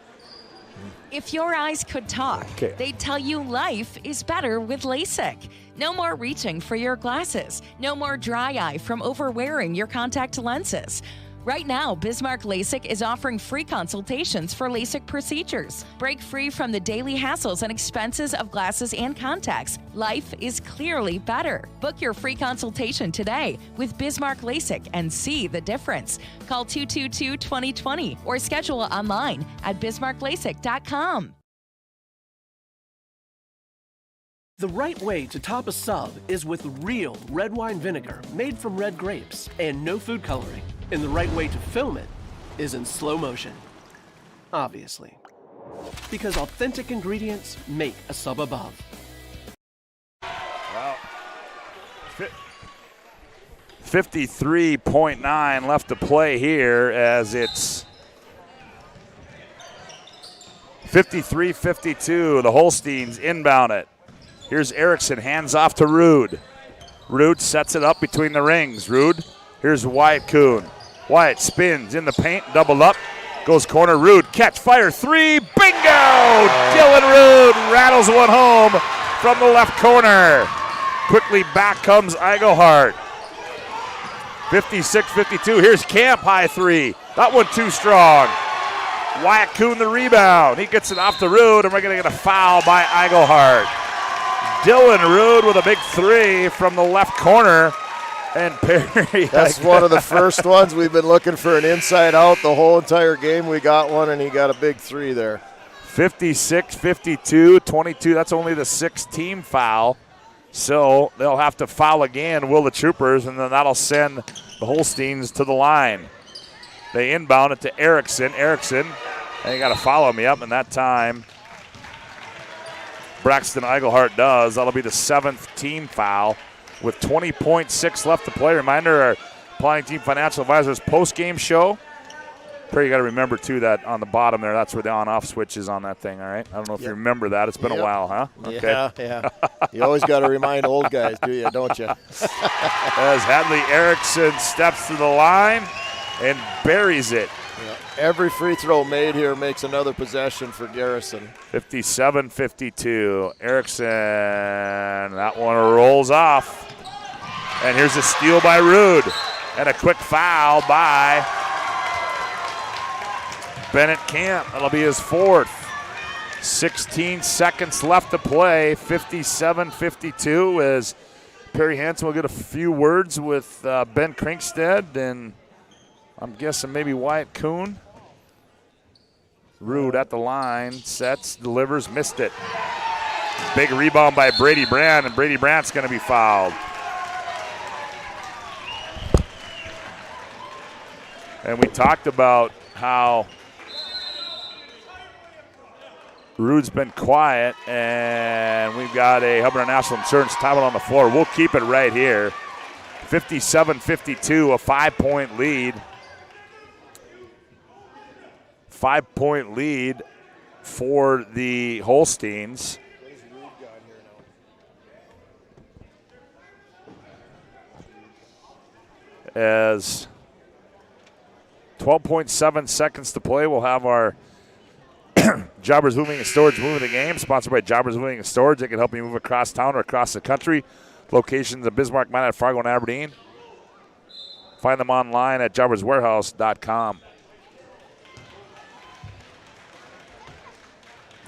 If your eyes could talk, they'd tell you life is better with LASIK. No more reaching for your glasses. No more dry eye from overwearing your contact lenses. Right now, Bismarck LASIK is offering free consultations for LASIK procedures. Break free from the daily hassles and expenses of glasses and contacts. Life is clearly better. Book your free consultation today with Bismarck LASIK and see the difference. Call 222-2020 or schedule online at bismarcklasik.com. The right way to top a sub is with real red wine vinegar made from red grapes and no food coloring. And the right way to film it is in slow motion. Obviously. Because authentic ingredients make a sub above. Well, 53.9 left to play here as it's 53-52. The Holsteins inbound it. Here's Erickson, hands off to Rude. Rude sets it up between the rings. Rude, here's Wyatt Kuhn. Wyatt spins in the paint, doubled up, goes corner, Rude, catch, fire, three, bingo! Dylan Rude rattles one home from the left corner. Quickly back comes Eigelhart. 56-52, here's Camp, high three. That one too strong. Wyatt Kuhn the rebound. He gets it off to Rude, and we're gonna get a foul by Eigelhart. Dylan Rude with a big three from the left corner. And Perry. That's one of the first ones. We've been looking for an inside out the whole entire game. We got one, and he got a big three there. 56-52, 22. That's only the sixth team foul. So they'll have to foul again, will the Troopers, and then that'll send the Holsteins to the line. They inbound it to Erickson. Erickson, and you got to follow me up in that time. Braxton Eigelhart does. That'll be the seventh team foul. With 20.6 left to play. Reminder, our Planning Team Financial Advisors post-game show. Perry, you got to remember, too, that on the bottom there, that's where the on-off switch is on that thing, all right? I don't know if you remember that. It's been a while, huh? Okay. Yeah. You always got to remind old guys, do you, don't you? As Hadley Erickson steps to the line and buries it. Yeah. Every free throw made here makes another possession for Garrison. 57-52. Erickson, that one rolls off. And here's a steal by Rude. And a quick foul by Bennett Camp. That'll be his fourth. 16 seconds left to play. 57-52 as Perry Hanson will get a few words with Ben Kringsted and I'm guessing maybe Wyatt Kuhn. Rude at the line, sets, delivers, missed it. Big rebound by Brady Brandt, and Brady Brandt's going to be fouled. And we talked about how Rude's been quiet, and we've got a Hubbard National Insurance timeout on the floor. We'll keep it right here. 57-52, a 5-point lead. 5-point lead for the Holsteins. As 12.7 seconds to play, we'll have our Jobbers Moving and Storage Move of the Game, sponsored by Jobbers Moving and Storage. They can help you move across town or across the country. Locations in Bismarck, Minot, Fargo, and Aberdeen. Find them online at jobberswarehouse.com.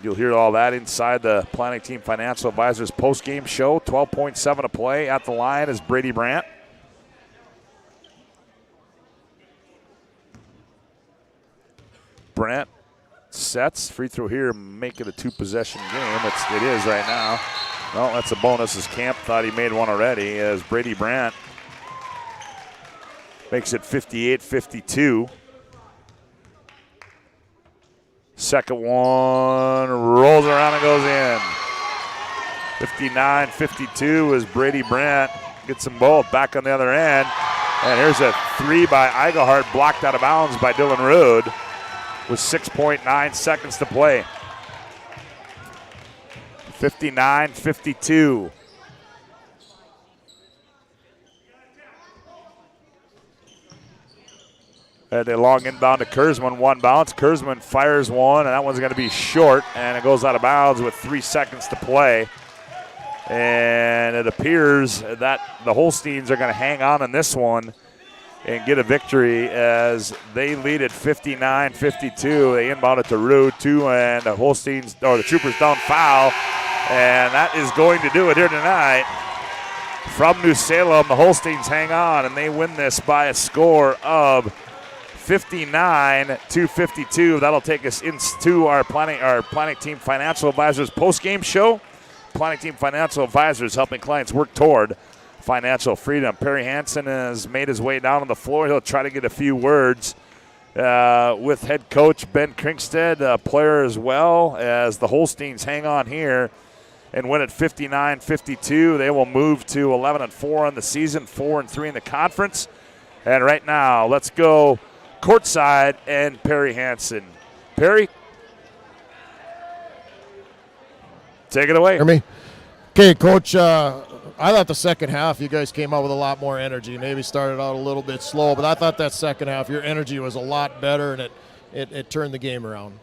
You'll hear all that inside the Planning Team Financial Advisors post-game show. 12.7 to play. At the line is Brady Brandt. Brandt sets. Free throw here, make it a two-possession game. It is right now. Well, that's a bonus as Camp thought he made one already as Brady Brandt Makes it 58-52. Second one rolls around and goes in. 59-52 as Brady Brandt gets them both back on the other end. And here's a three by Eichelhart, blocked out of bounds by Dylan Rude with 6.9 seconds to play. 59-52. And a long inbound to Kurzman, one bounce. Kurzman fires one, and that one's going to be short, and it goes out of bounds with 3 seconds to play. And it appears that the Holsteins are going to hang on in this one and get a victory as they lead at 59-52. They inbound it to Rude, and the Holsteins, or the Troopers don't foul. And that is going to do it here tonight. From New Salem, the Holsteins hang on, and they win this by a score of 59-52. That'll take us into our planning team financial advisors post-game show. Planning team financial advisors helping clients work toward financial freedom. Perry Hanson has made his way down on the floor. He'll try to get a few words with head coach Ben Krinkstead, a player as well, as the Holsteins hang on here and win at 59-52. They will move to 11-4 on the season, 4-3 in the conference. And right now, let's go courtside and Perry Hanson. Perry, take it away. Hear me? Okay, Coach, I thought the second half you guys came out with a lot more energy. Maybe started out a little bit slow, but I thought that second half your energy was a lot better, and it turned the game around.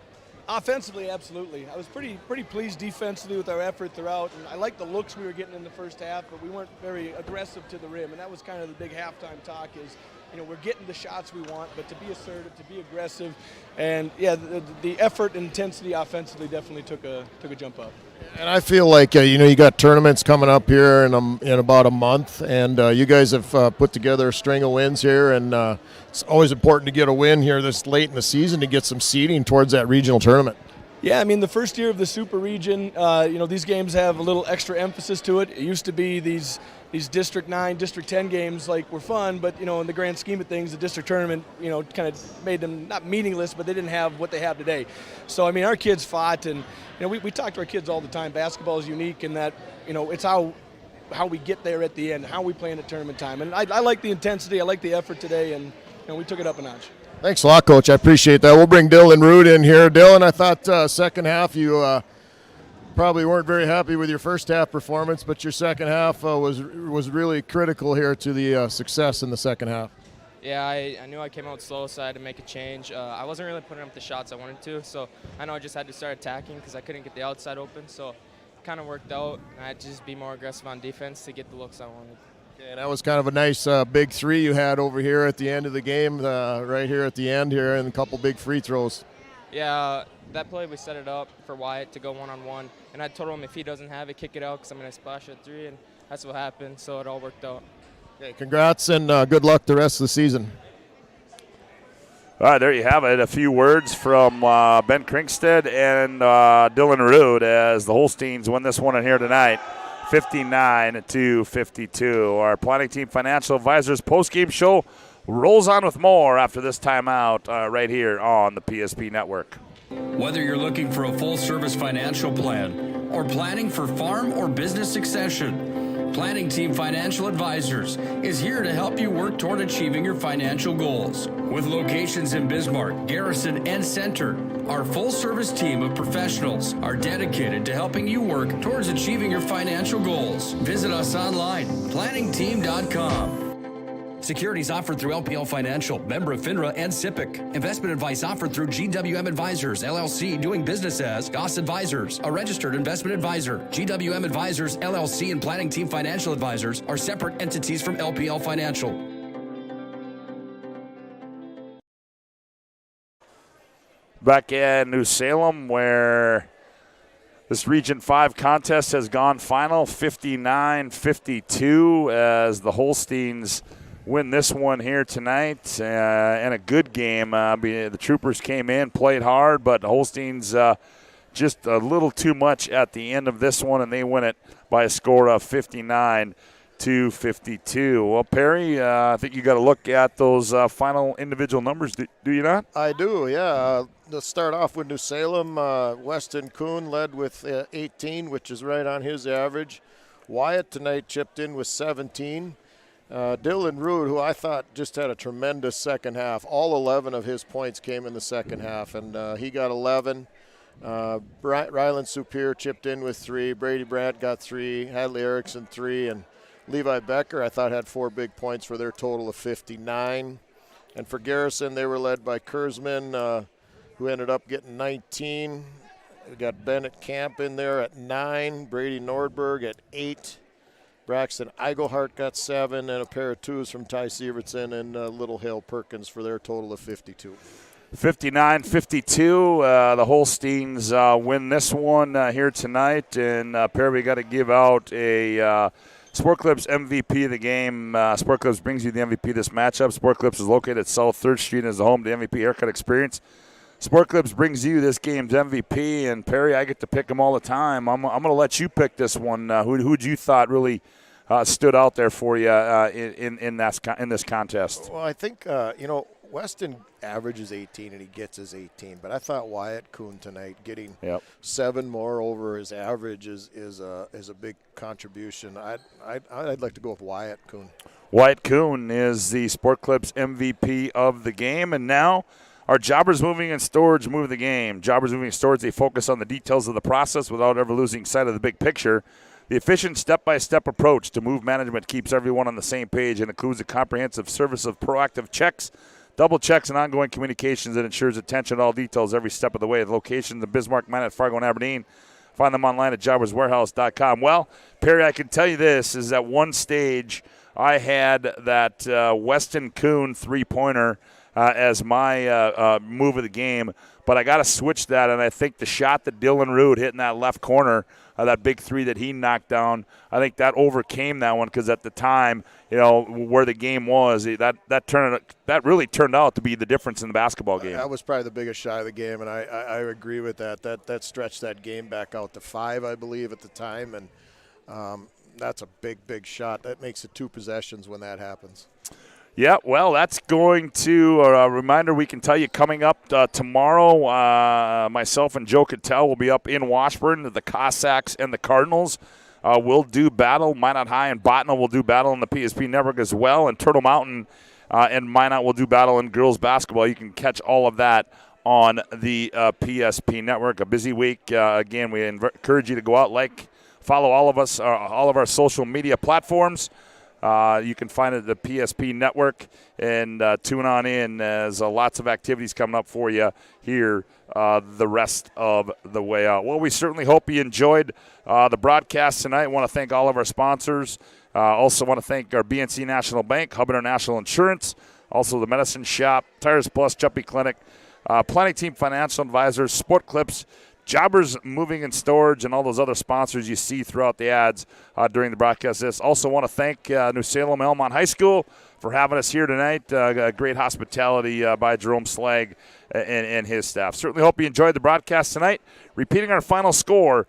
Offensively, absolutely. I was pretty pleased defensively with our effort throughout, and I liked the looks we were getting in the first half, but we weren't very aggressive to the rim, and that was kind of the big halftime talk is, we're getting the shots we want, but to be assertive, to be aggressive, and the effort and intensity offensively definitely took a jump up. And I feel like you got tournaments coming up here in about a month, and you guys have put together a string of wins here, and it's always important to get a win here this late in the season to get some seeding towards that regional tournament. Yeah, the first year of the Super Region, these games have a little extra emphasis to it. It used to be these District 9, District 10 games were fun, but in the grand scheme of things, the district tournament kind of made them not meaningless, but they didn't have what they have today. So our kids fought, and we talk to our kids all the time. Basketball is unique in that it's how we get there at the end, how we play in at tournament time, and I like the intensity, I like the effort today, and we took it up a notch. Thanks a lot, Coach. I appreciate that. We'll bring Dylan Rude in here. Dylan, I thought second half you probably weren't very happy with your first half performance, but your second half was really critical here to the success in the second half. Yeah, I knew I came out slow, so I had to make a change. I wasn't really putting up the shots I wanted to, so I know I just had to start attacking because I couldn't get the outside open, so it kind of worked out. I had to just be more aggressive on defense to get the looks I wanted. And that was kind of a nice big three you had over here at the end of the game, right here at the end here, and a couple big free throws. Yeah, that play we set it up for Wyatt to go one-on-one, and I told him if he doesn't have it, kick it out because I'm going to splash at three, and that's what happened, so it all worked out. Okay, congrats and good luck the rest of the season. All right, there you have it. A few words from Ben Krinkstead and Dylan Rude as the Holsteins win this one in here tonight. 59-52. Our planning team financial advisors post-game show rolls on with more after this timeout right here on the PSP Network. Whether you're looking for a full-service financial plan or planning for farm or business succession, Planning Team Financial Advisors is here to help you work toward achieving your financial goals. With locations in Bismarck, Garrison, and Center, our full-service team of professionals are dedicated to helping you work towards achieving your financial goals. Visit us online, planningteam.com. Securities offered through LPL Financial, member of FINRA and SIPC. Investment advice offered through GWM Advisors, LLC, doing business as Goss Advisors, a registered investment advisor. GWM Advisors, LLC, and Planning Team Financial Advisors are separate entities from LPL Financial. Back in New Salem, where this Region 5 contest has gone final, 59-52, as the Holsteins win this one here tonight, and a good game. The Troopers came in, played hard, but the Holsteins just a little too much at the end of this one, and they win it by a score of 59-52. 52-52. Well, Perry, I think you got to look at those final individual numbers, do you not? I do, yeah. Let's start off with New Salem. Weston Kuhn led with 18, which is right on his average. Wyatt tonight chipped in with 17. Dylan Rude, who I thought just had a tremendous second half. All 11 of his points came in the second half, and he got 11. Ryland Superior chipped in with 3. Brady Brandt got 3. Hadley Erickson 3. And Levi Becker, I thought, had 4 big points for their total of 59. And for Garrison, they were led by Kurzman, who ended up getting 19. We got Bennett Camp in there at 9. Brady Nordberg at 8. Braxton Eigelhart got 7. And a pair of 2s from Ty Sievertson and Little Hale Perkins for their total of 52. 59-52. The Holsteins win this one here tonight. And, Perry, we got to give out a Sport Clips MVP of the game. Sport Clips brings you the MVP of this matchup. Sport Clips is located at South 3rd Street and is the home to the MVP haircut experience. Sport Clips brings you this game's MVP, and Perry, I get to pick them all the time. I'm going to let you pick this one. Who'd you thought really stood out there for you in this contest? Well, I think Weston averages 18 and he gets his 18, but I thought Wyatt Kuhn tonight getting 7 more over his average is a big contribution. I'd like to go with Wyatt Kuhn. Wyatt Kuhn is the Sport Clips MVP of the game, and now our Jobbers Moving and Storage move the game. Jobbers Moving and Storage, they focus on the details of the process without ever losing sight of the big picture. The efficient step-by-step approach to move management keeps everyone on the same page and includes a comprehensive service of proactive checks, double checks, and ongoing communications that ensures attention to all details every step of the way. The locations in Bismarck, Minot, Fargo, and Aberdeen. Find them online at jobberswarehouse.com. Well, Perry, I can tell you this, is at one stage I had that Weston Kuhn three-pointer as my move of the game, but I got to switch that, and I think the shot that Dylan Rude hit in that left corner, that big 3 that he knocked down, I think that overcame that one because at the time, where the game was, that really turned out to be the difference in the basketball game. That was probably the biggest shot of the game, and I agree with that. That stretched that game back out to 5, I believe, at the time, and that's a big, big shot. That makes it 2 possessions when that happens. Yeah, well, that's going to a reminder we can tell you coming up tomorrow. Myself and Joe Cattell will be up in Washburn. The Cossacks and the Cardinals will do battle. Minot High and Botna will do battle in the PSP network as well. And Turtle Mountain and Minot will do battle in girls basketball. You can catch all of that on the PSP network. A busy week. Again, we encourage you to go out, follow all of us, all of our social media platforms. You can find it at the PSP network and tune on in as lots of activities coming up for you here the rest of the way out. Well, we certainly hope you enjoyed the broadcast tonight. I want to thank all of our sponsors. Also want to thank our BNC National Bank, Hub International Insurance, also the Medicine Shop, Tires Plus, Juppy Clinic, Planning Team Financial Advisors, Sport Clips, Jobbers Moving and Storage, and all those other sponsors you see throughout the ads during the broadcast. Also want to thank New Salem Elmont High School for having us here tonight. Great hospitality by Jerome Slag and his staff. Certainly hope you enjoyed the broadcast tonight. Repeating our final score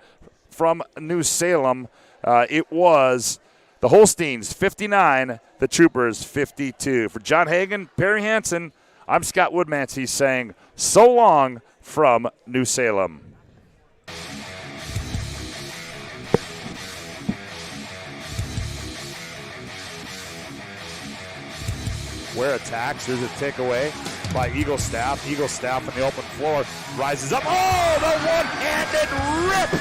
from New Salem, it was the Holsteins 59, the Troopers 52. For John Hagan, Perry Hanson, I'm Scott Woodmansee saying so long from New Salem. Where attacks, there's a takeaway by Eagle Staff. Eagle Staff on the open floor rises up. Oh, the one-handed rip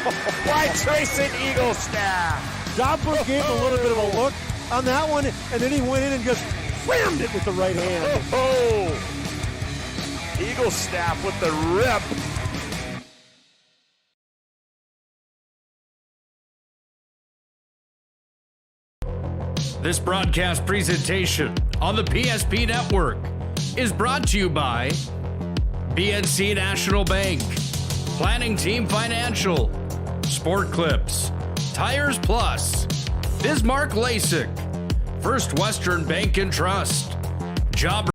by Trayson Eagle Staff. Doppler gave a little bit of a look on that one, and then he went in and just whammed it with the right hand. Oh, Eagle Staff with the rip. This broadcast presentation on the PSP Network is brought to you by BNC National Bank, Planning Team Financial, Sport Clips, Tires Plus, Bismarck LASIK, First Western Bank and Trust, Job